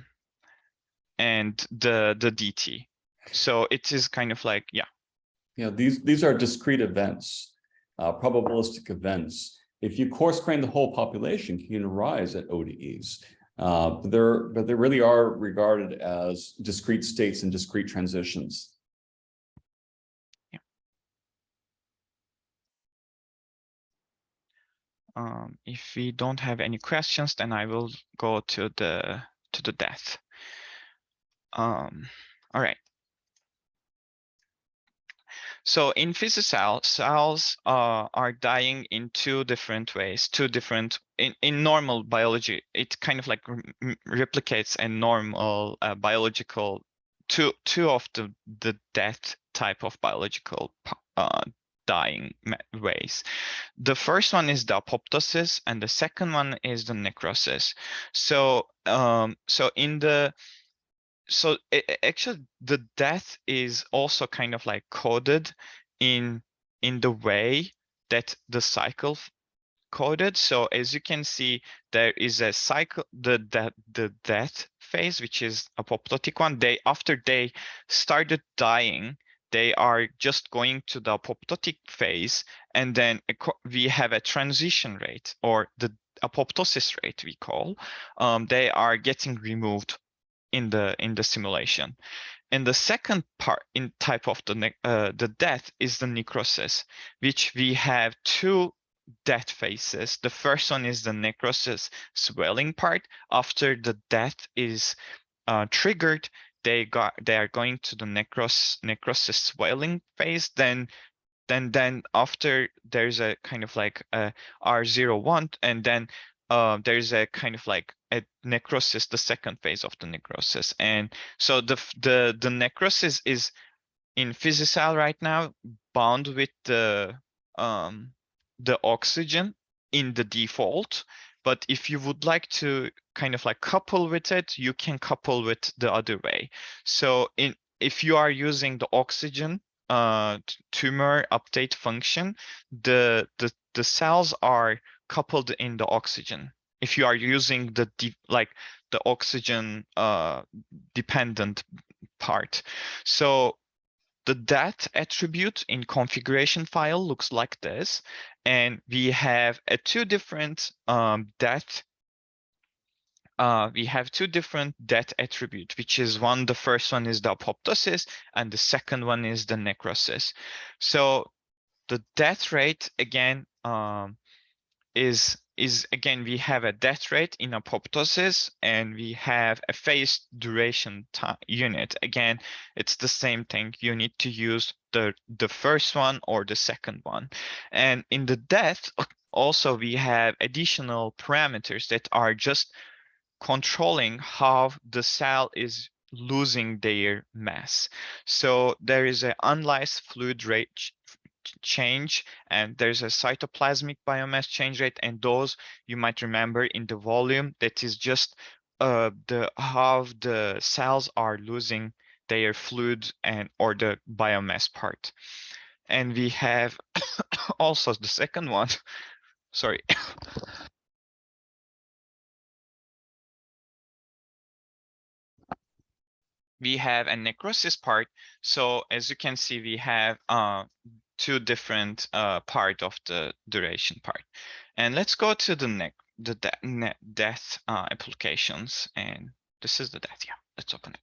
dt. So it is kind of like, yeah. Yeah, these are discrete events, probabilistic events. If you coarse grain the whole population, you can arise at ODEs. But they really are regarded as discrete states and discrete transitions. Yeah. If we don't have any questions, then I will go to the death. All right. So in PhysiCell, cells are dying in two different ways, in normal biology. It kind of like replicates a normal biological, two of the death type of biological dying ways. The first one is the apoptosis, and the second one is the necrosis. So actually the death is also kind of like coded in the way that the cycle coded. So as you can see, there is a cycle, the death phase, which is apoptotic one. After they started dying, they are just going to the apoptotic phase, and then we have a transition rate, or the apoptosis rate we call. They are getting removed in the simulation. And the second part in type of the death is the necrosis, which we have two death phases. The first one is the necrosis swelling part. After the death is triggered, they are going to the necrosis swelling phase. Then after there's a kind of like a R01, and then there's a kind of like a necrosis, the second phase of the necrosis. And so the necrosis is in PhysiCell right now bound with the oxygen in the default. But if you would like to kind of like couple with it, you can couple with the other way. So if you are using the oxygen tumor update function, the cells are coupled in the oxygen. If you are using the oxygen dependent part. So the death attribute in configuration file looks like this, and we have two different death. We have two different death attributes, which is the first one is the apoptosis, and the second one is the necrosis. So the death rate again is again, we have a death rate in apoptosis, and we have a phase duration unit. Again, it's the same thing. You need to use the first one or the second one. And in the death, also we have additional parameters that are just controlling how the cell is losing their mass. So there is an unlyzed fluid rate change, and there's a cytoplasmic biomass change rate, and those you might remember in the volume, that is just how the cells are losing their fluid and or the biomass part. And we have also the second one, sorry. We have a necrosis part. So as you can see, we have two different part of the duration part. And let's go to the death applications. And this is the death. Yeah, let's open it.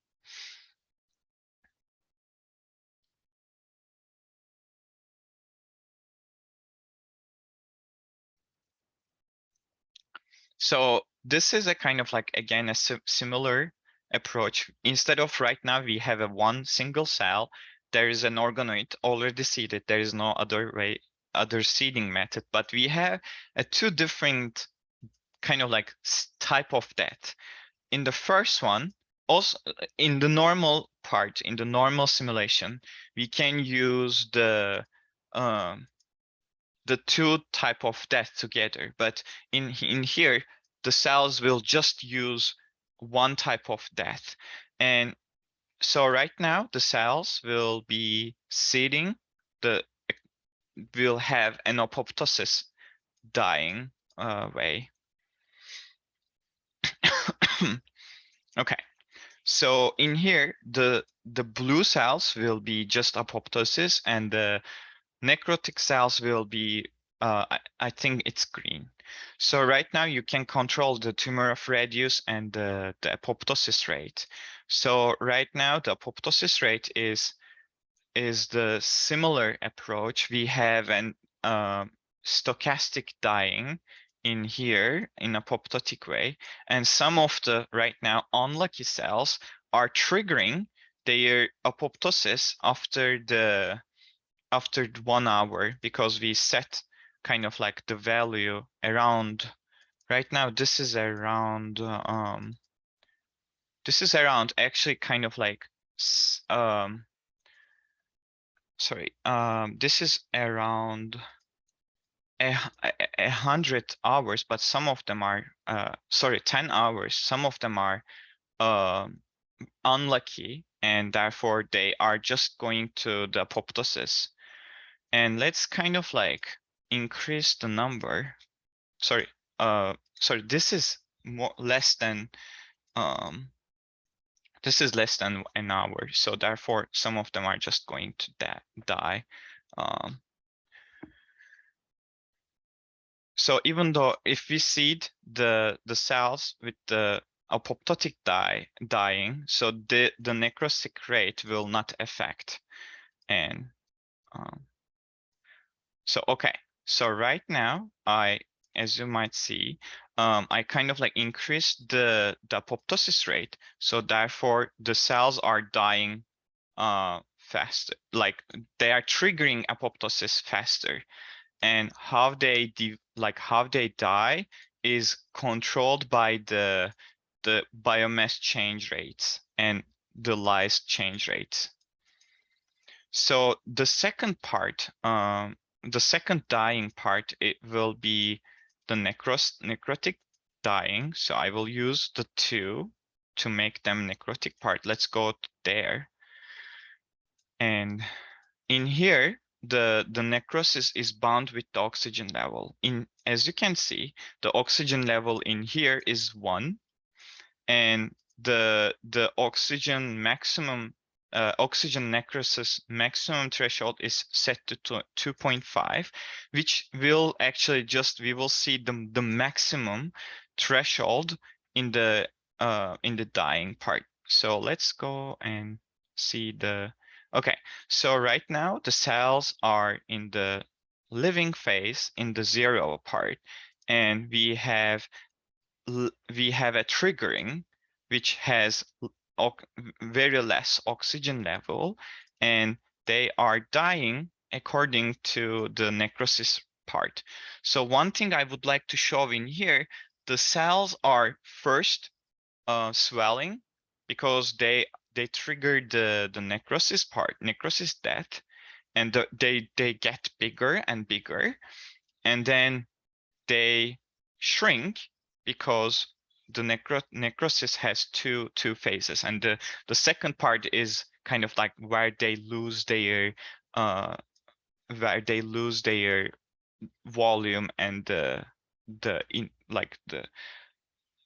So this is a kind of like, again, a similar approach. Instead of right now, we have a one single cell. There is an organoid already seeded. There is no other seeding method, but we have two different kind of like type of death. In the first one, also in the normal part, in the normal simulation, we can use the two type of death together, but in here the cells will just use one type of death. And so right now the cells will be seeding, will have an apoptosis dying way. Okay, so in here the blue cells will be just apoptosis, and the necrotic cells will be I think it's green. So right now you can control the tumor of radius and the apoptosis rate. So right now the apoptosis rate is the similar approach. We have an stochastic dying in here in apoptotic way, and some of the right now unlucky cells are triggering their apoptosis after 1 hour, because we set kind of like the value around, right now this is around actually kind of like this is around 100 hours, but some of them are 10 hours. Some of them are unlucky, and therefore they are just going to the apoptosis. And let's kind of like increase the number. Sorry, this is less than an hour. So therefore, some of them are just going to die. So even though if we seed the cells with the apoptotic dying, so the necrotic rate will not affect. And so okay, so right now as you might see, I kind of like increased the apoptosis rate, so therefore the cells are dying faster, like they are triggering apoptosis faster. And how they die is controlled by the biomass change rates and the lyse change rates. So the second part, the second dying part, it will be the necrotic dying. So I will use the 2 to make them necrotic part. Let's go there. And in here, the necrosis is bound with the oxygen level. As you can see, the oxygen level in here is 1, and the oxygen maximum oxygen necrosis maximum threshold is set to 2.5, which will actually we will see the maximum threshold in the dying part. So let's go and see okay, so right now the cells are in the living phase in the 0 part, and we have a triggering which has very less oxygen level, and they are dying according to the necrosis part. So one thing I would like to show in here, the cells are first swelling because they trigger the necrosis part, necrosis death, and they get bigger and bigger, and then they shrink because the necrosis has two phases, and the second part is kind of like where they lose their volume and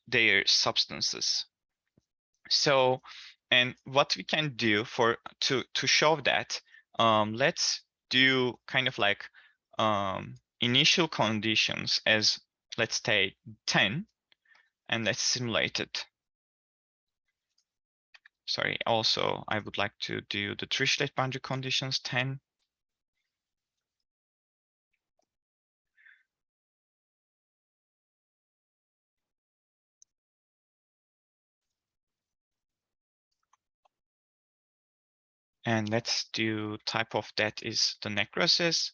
their substances. So, and what we can do to show that, let's do kind of like initial conditions as, let's say, 10, and let's simulate it. Sorry, also I would like to do the Dirichlet boundary conditions 10. And let's do type of that is the necrosis.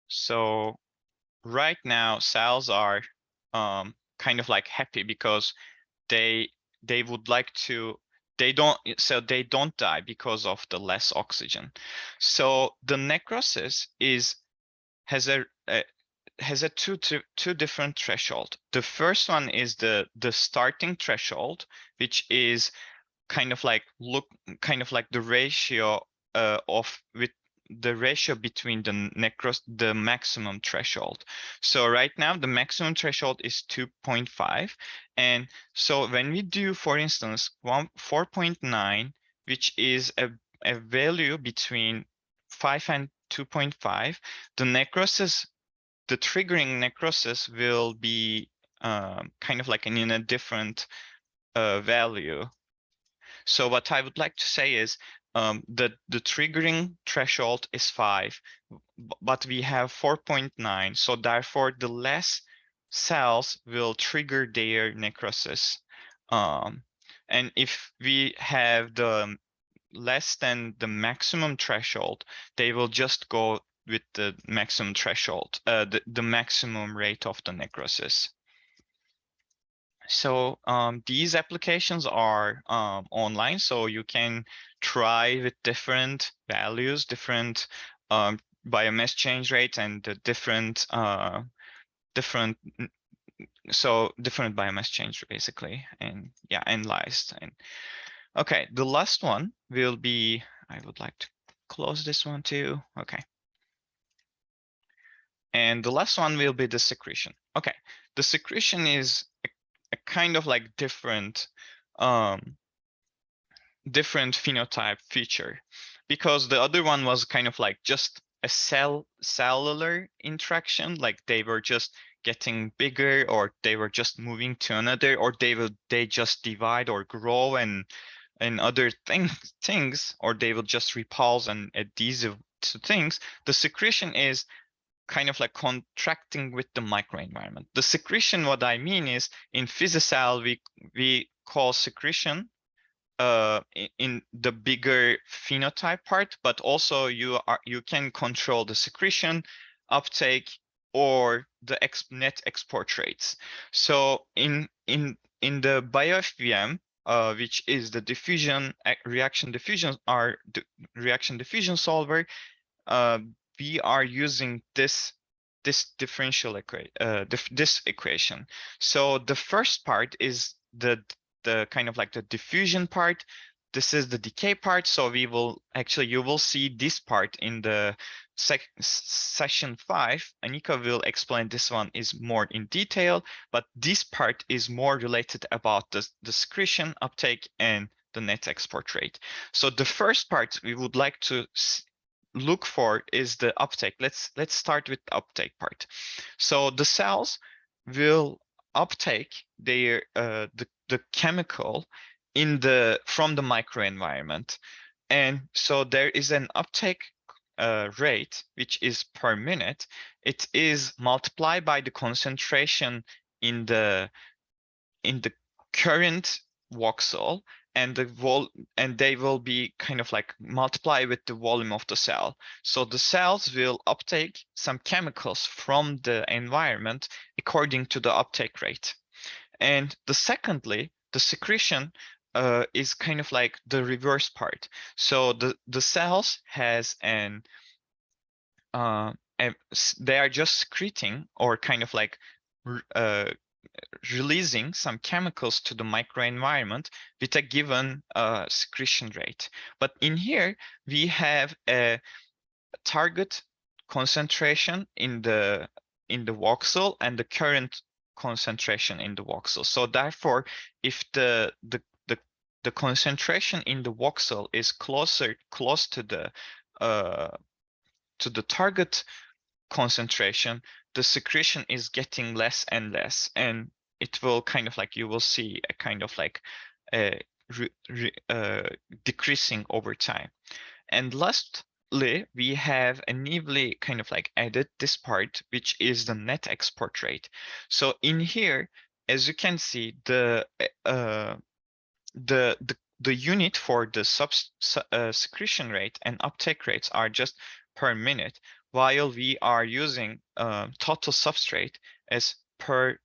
So right now cells are kind of like happy because they would like to, they don't die because of the less oxygen. So the necrosis has a two different threshold. The first one is the starting threshold, which is kind of like the ratio with the ratio between the maximum threshold. So right now the maximum threshold is 2.5, and so when we do, for instance, 4.9, which is a value between 5 and 2.5, the triggering necrosis will be kind of like in a different value. So what I would like to say is the triggering threshold is 5, but we have 4.9. So therefore, the less cells will trigger their necrosis. And if we have the less than the maximum threshold, they will just go with the maximum threshold, the maximum rate of the necrosis. So these applications are online, so you can try with different values, different biomass change rates, and the different biomass change basically, and yeah, analyzed. And okay, the last one will be, I would like to close this one too. Okay. And the last one will be the secretion. Okay, the secretion is a kind of like different phenotype feature, because the other one was kind of like just a cellular interaction, like they were just getting bigger, or they were just moving to another, or they just divide or grow and other things, or they will just repulse and adhesive to things. The secretion is kind of like contracting with the microenvironment. The secretion, what I mean is, in PhysiCell, we call secretion in the bigger phenotype part, but also you can control the secretion, uptake, or the net export rates. So in the BioFVM, which is the reaction diffusion solver, we are using this differential this equation. So the first part is the kind of like the diffusion part. this is the decay part. So we will actually, you will see this part in the session 5. Aneequa will explain this one is more in detail, but this part is more related about the secretion, uptake, and the net export rate. So the first part we would like to look for is the uptake. Let's start with the uptake part. So the cells will uptake their the chemical from the microenvironment, and so there is an uptake rate which is per minute. It is multiplied by the concentration in the current voxel, and they will be kind of like multiply with the volume of the cell. So the cells will uptake some chemicals from the environment according to the uptake rate. And secondly, the secretion is kind of like the reverse part. So the cells has they are just secreting, or kind of like releasing some chemicals to the microenvironment with a given secretion rate. But in here, we have a target concentration in the voxel and the current concentration in the voxel. So therefore, if the concentration in the voxel is close to the target concentration, the secretion is getting less and less, and it will kind of like, you will see a kind of like decreasing over time. And lastly, we have Aneequa kind of like added this part, which is the net export rate. So in here, as you can see, the unit for the secretion rate and uptake rates are just per minute, while we are using total substrate as per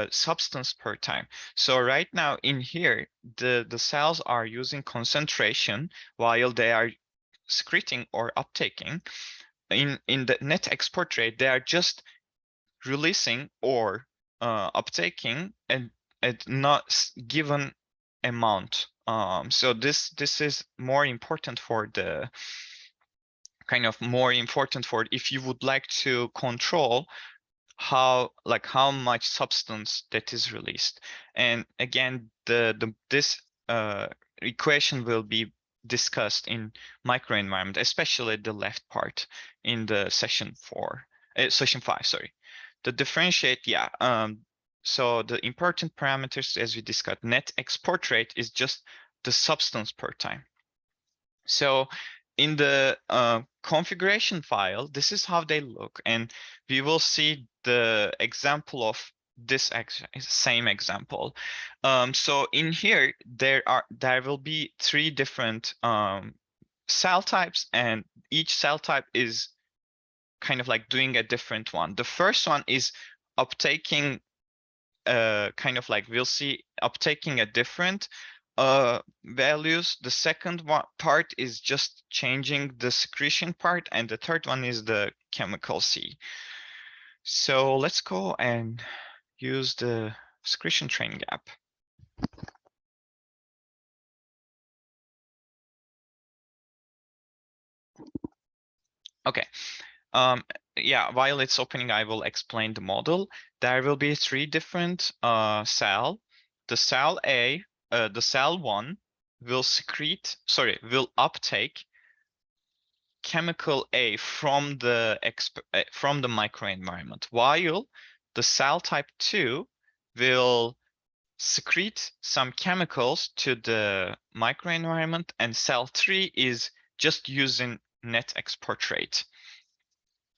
substance per time. So right now in here, the cells are using concentration while they are secreting or uptaking. In the net export rate, they are just releasing or uptaking and at not given amount. So this is more important for the if you would like to control how much substance that is released. And again, this equation will be discussed in microenvironment, especially the left part in the session 5, sorry. The differentiate, so the important parameters, as we discussed, net export rate is just the substance per time. So in the configuration file, this is how they look, and we will see the example of this same example. So in here, there will be 3 different cell types, and each cell type is kind of like doing a different one. The first one is uptaking, kind of like we'll see uptaking a different values. The second part is just changing the secretion part, and the third one is the chemical C. So let's go and use the secretion training app. Okay. While it's opening, I will explain the model. There will be 3 different cell. The cell A, the cell 1 will uptake chemical A from the microenvironment, while the cell type 2 will secrete some chemicals to the microenvironment, and cell 3 is just using net export rate.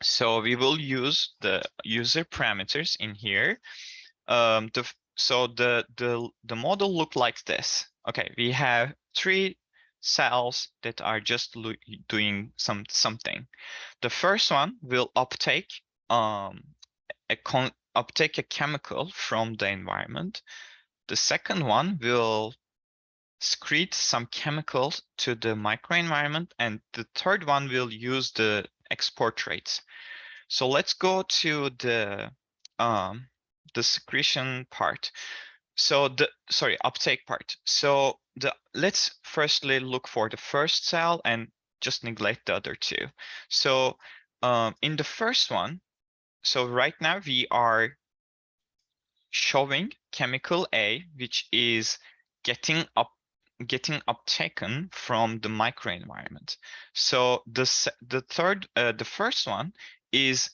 So we will use the user parameters in here. So the model look like this. Okay, we have 3 cells that are just doing something. The first one will uptake a chemical from the environment. The second one will secrete some chemicals to the microenvironment, and the third one will use the export rates. So let's go to the secretion part. So uptake part. So let's firstly look for the first cell and just neglect the other two. So in the first one, so right now we are showing chemical A, which is getting uptaken from the microenvironment. So the first one is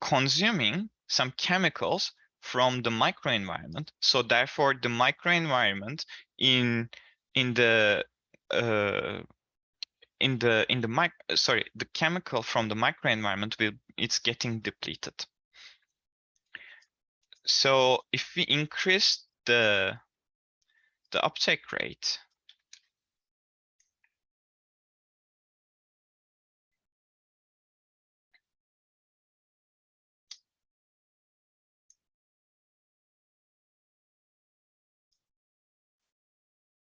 consuming some chemicals from the microenvironment. So therefore, the microenvironment in the the chemical from the microenvironment it's getting depleted. So if we increase the uptake rate,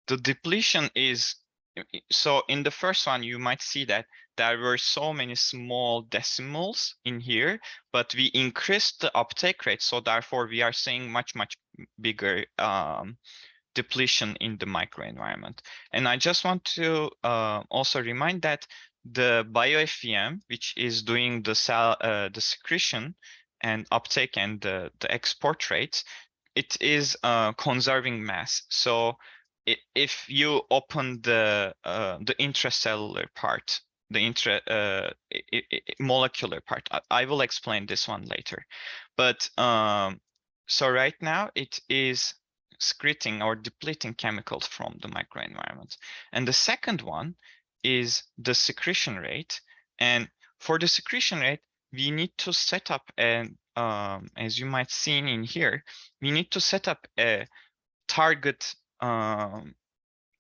the depletion is, so in the first one, you might see that there were so many small decimals in here, but we increased the uptake rate. So therefore, we are seeing much bigger depletion in the microenvironment. And I just want to also remind that the bioFEM, which is doing the secretion and uptake and the export rates, it is conserving mass. So if you open the intracellular part, the molecular part, I will explain this one later. But so right now it is secreting or depleting chemicals from the microenvironment. And the second one is the secretion rate. And for the secretion rate, we need to set up an, as you might see in here, we need to set up a target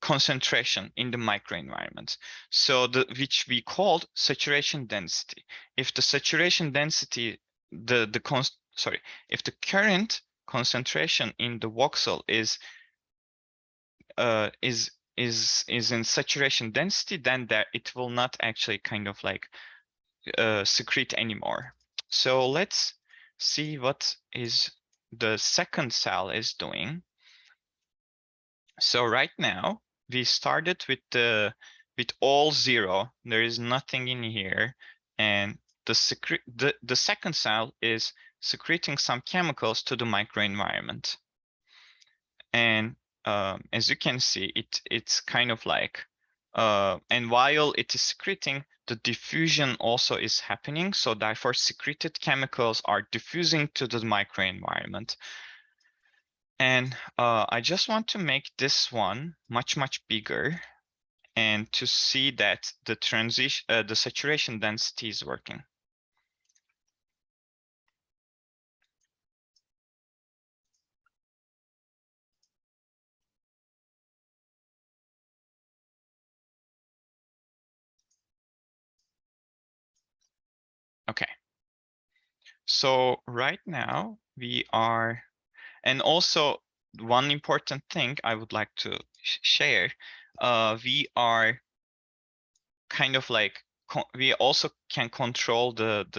concentration in the microenvironment. So which we called saturation density. If the saturation density, if the current concentration in the voxel is in saturation density, then it will not actually kind of like secrete anymore. So let's see what is the second cell is doing. So right now we started with all zero. There is nothing in here, and the second cell is secreting some chemicals to the microenvironment. And as you can see, it's kind of like, and while it is secreting, the diffusion also is happening. So therefore, secreted chemicals are diffusing to the microenvironment. And I just want to make this one much bigger, and to see that the saturation density is working. Okay. So right now we are, and also one important thing I would like to share, we are kind of like, we also can control the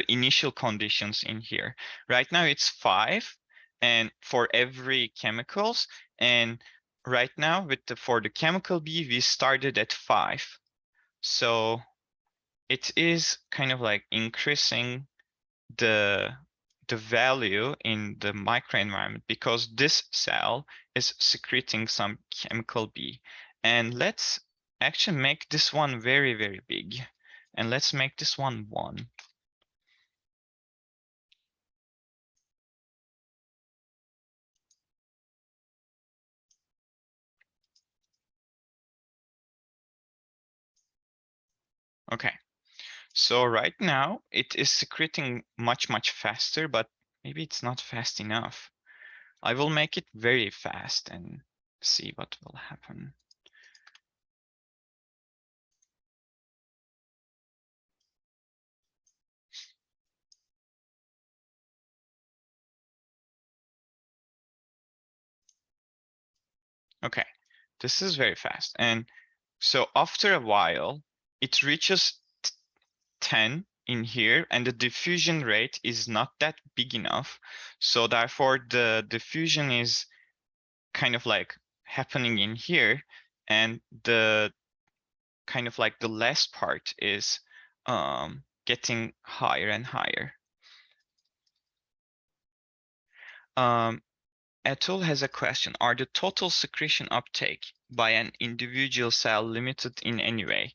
initial conditions in here. Right now it's 5, and for every chemicals, and right now for the chemical B, we started at 5. So it is kind of like increasing the value in the microenvironment, because this cell is secreting some chemical B. And let's actually make this one very big. And let's make this one 1. Okay. So right now it is secreting much faster, but maybe it's not fast enough. I will make it very fast and see what will happen. Okay, this is very fast. And so after a while, it reaches 10 in here, and the diffusion rate is not that big enough. So therefore the diffusion is kind of like happening in here, and the kind of like the last part is getting higher and higher. Atul has a question. Are the total secretion uptake by an individual cell limited in any way?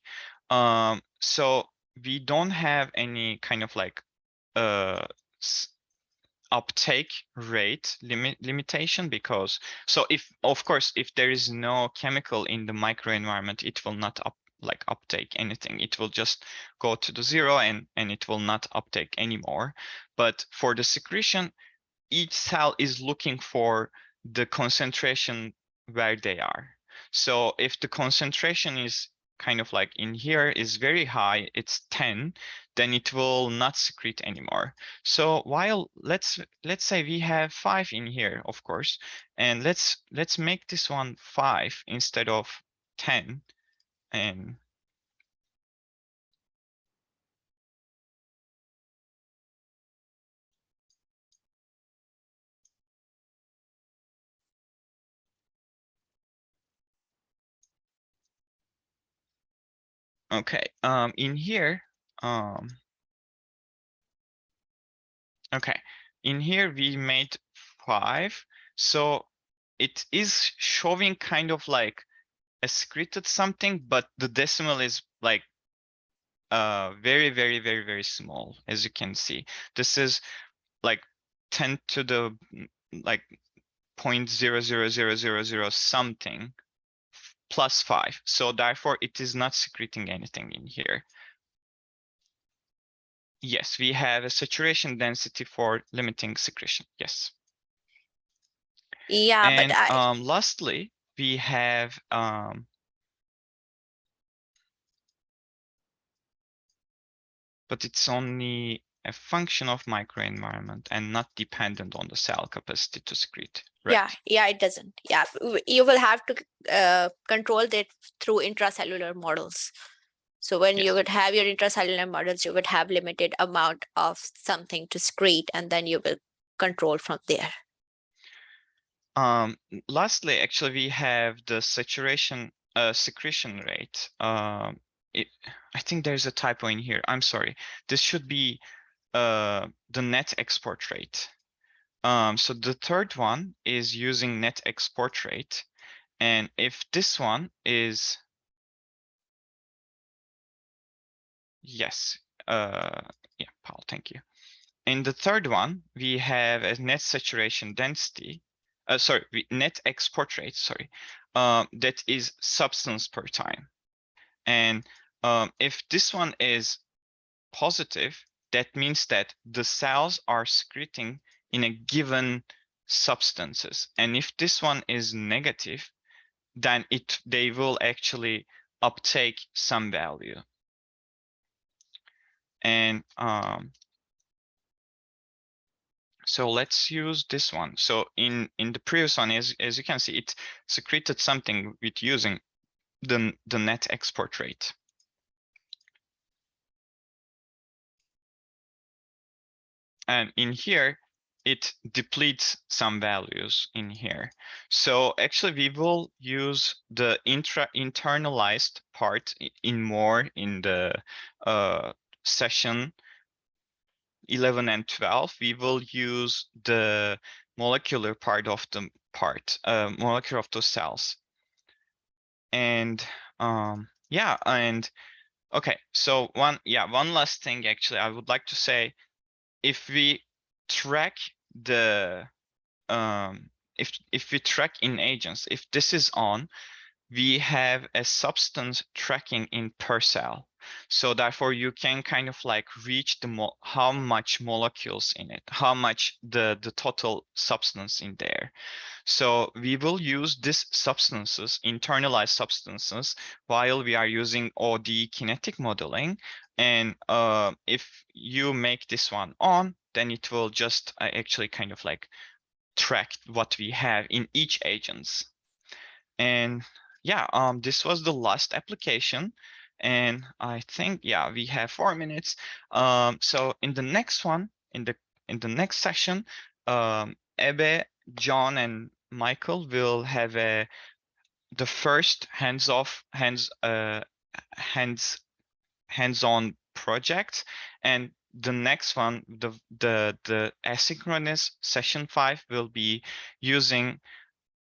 So we don't have any kind of like uptake rate limitation, because so if, of course, if there is no chemical in the microenvironment, it will not uptake anything. It will just go to the zero, and it will not uptake anymore. But for the secretion, each cell is looking for the concentration where they are. So if the concentration is kind of like in here is very high, it's 10, then it will not secrete anymore. So while let's say we have 5 in here, of course, and let's make this one 5 instead of 10, and okay, in here, okay, in here we made 5, so it is showing kind of like a secreted something, but the decimal is like very, very, very, very small, as you can see. This is like 10 to the like 0.00000 something plus 5. So therefore it is not secreting anything in here. Yes, we have a saturation density for limiting secretion. Yes. Yeah, And but lastly, we have but it's only a function of microenvironment and not dependent on the cell capacity to secrete. Right. yeah, it doesn't. Yeah, you will have to control that through intracellular models. So when you would have your intracellular models, you would have limited amount of something to secrete, and then you will control from there. Lastly, actually, we have the saturation secretion rate. I think there's a typo in here. I'm sorry. This should be the net export rate. So the third one is using net export rate, and if this one is yes, yeah, Paul, thank you. In the third one, we have a net saturation density. Net export rate. Sorry, that is substance per time. And if this one is positive, that means that the cells are secreting in a given substances. And if this one is negative, then they will actually uptake some value. And so let's use this one. So in the previous one, as you can see, it secreted something with using the net export rate. And in here, it depletes some values in here. So actually, we will use the internalized part in the session 11 and 12. We will use the molecular part of the molecular of those cells. And yeah, and okay, so one last thing actually I would like to say, if we track the if we track in agents, if this is on, we have a substance tracking in per cell. So therefore you can kind of like reach how much molecules in it, how much the total substance in there. So we will use these substances, internalized substances, while we are using OD kinetic modeling. And if you make this one on, then it will just actually kind of like track what we have in each agents. And yeah, this was the last application. and I think, yeah, we have 4 minutes. So in the next one, in the next session, Ebe, John, and Michael will have the first hands-on project, and the next one, the asynchronous session 5, will be using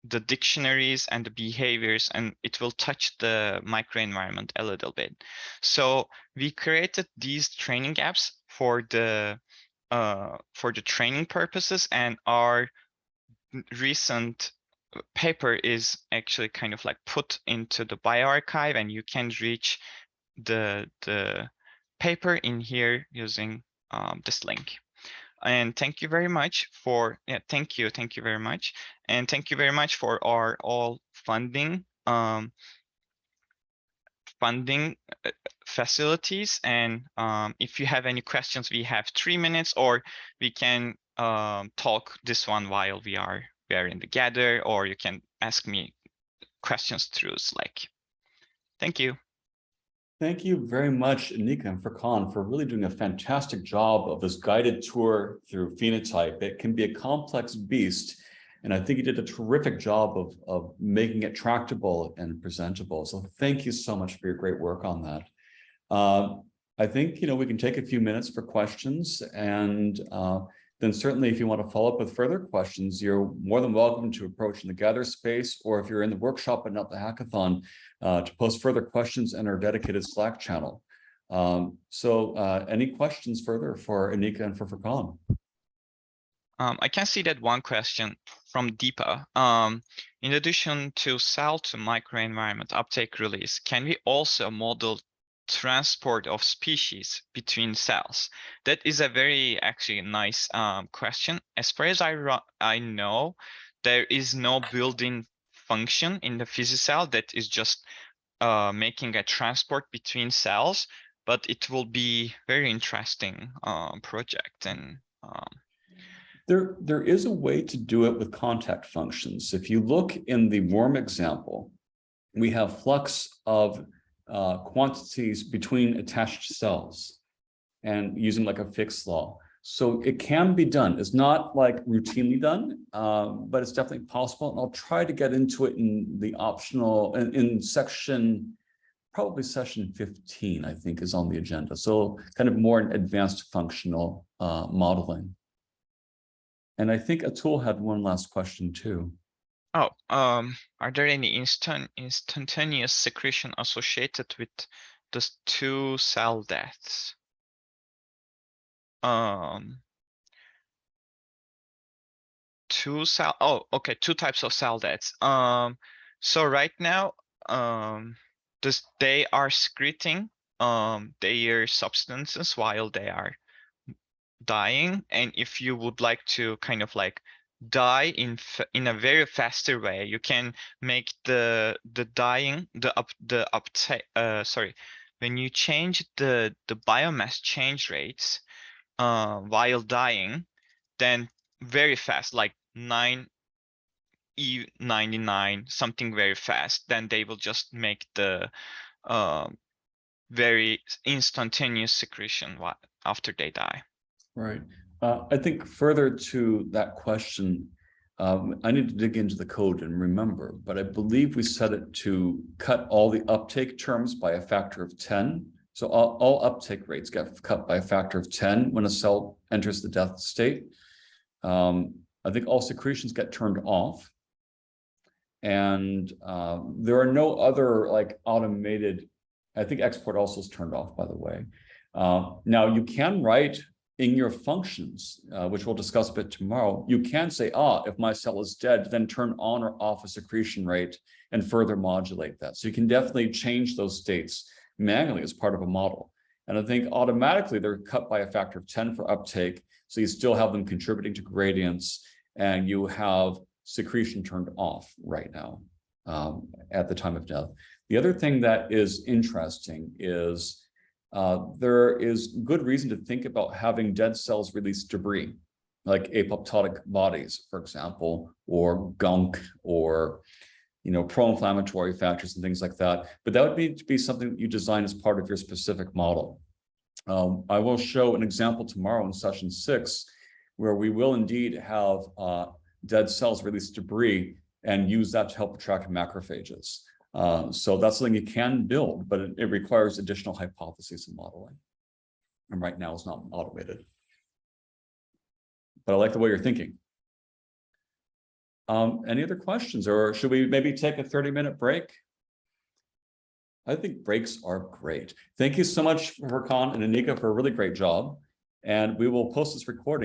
the dictionaries and the behaviors, and it will touch the microenvironment a little bit. So we created these training apps for the training purposes, and our recent paper is actually kind of like put into the bioarchive, and you can reach the paper in here using this link. And thank you very much for, thank you very much, and thank you very much for our all funding facilities. And if you have any questions, we have 3 minutes, or we can talk this one while we are in the gather, or you can ask me questions through Slack. Thank you. Thank you very much, Aneequa and Furkan, for really doing a fantastic job of this guided tour through Phenotype. It can be a complex beast, and I think you did a terrific job of making it tractable and presentable. So thank you so much for your great work on that. I think, we can take a few minutes for questions, and then certainly if you want to follow up with further questions, you're more than welcome to approach in the Gather space, or if you're in the workshop but not the hackathon, to post further questions in our dedicated Slack channel. So any questions further for Aneequa and for Furkan? I can see that one question from Deepa. In addition to cell to microenvironment uptake release, can we also model transport of species between cells? That is a very actually nice question. As far as I know, there is no built-in function in the PhysiCell that is just making a transport between cells, but it will be very interesting project. And there is a way to do it with contact functions. If you look in the worm example, we have flux of quantities between attached cells and using like a fixed law. So it can be done. It's not like routinely done, but it's definitely possible. And I'll try to get into it in the optional, in section, probably session 15, I think, is on the agenda. So kind of more advanced functional modeling. And I think Atul had one last question too. Oh, are there any instantaneous secretion associated with the 2 cell deaths? Two types of cell deaths. So right now, they are secreting their substances while they are dying, and if you would like to kind of like die in a very faster way, you can make the dying when you change the biomass change rates while dying, then very fast, like 9E99, something very fast, then they will just make the very instantaneous secretion after they die. Right. I think further to that question, I need to dig into the code and remember, but I believe we set it to cut all the uptake terms by a factor of 10. So all uptake rates get cut by a factor of 10 when a cell enters the death state. I think all secretions get turned off. And there are no other like automated, I think export also is turned off, by the way. Now you can write in your functions, which we'll discuss a bit tomorrow, you can say, if my cell is dead, then turn on or off a secretion rate and further modulate that. So you can definitely change those states manually as part of a model. And I think automatically they're cut by a factor of 10 for uptake. So you still have them contributing to gradients, and you have secretion turned off right now at the time of death. The other thing that is interesting is there is good reason to think about having dead cells release debris, like apoptotic bodies, for example, or gunk, or pro-inflammatory factors and things like that. But that would need to be something that you design as part of your specific model. I will show an example tomorrow in session 6, where we will indeed have dead cells release debris and use that to help attract macrophages. So that's something you can build, but it requires additional hypotheses and modeling. And right now it's not automated. But I like the way you're thinking. Any other questions, or should we maybe take a 30-minute break? I think breaks are great. Thank you so much, Furkan and Aneequa, for a really great job. And we will post this recording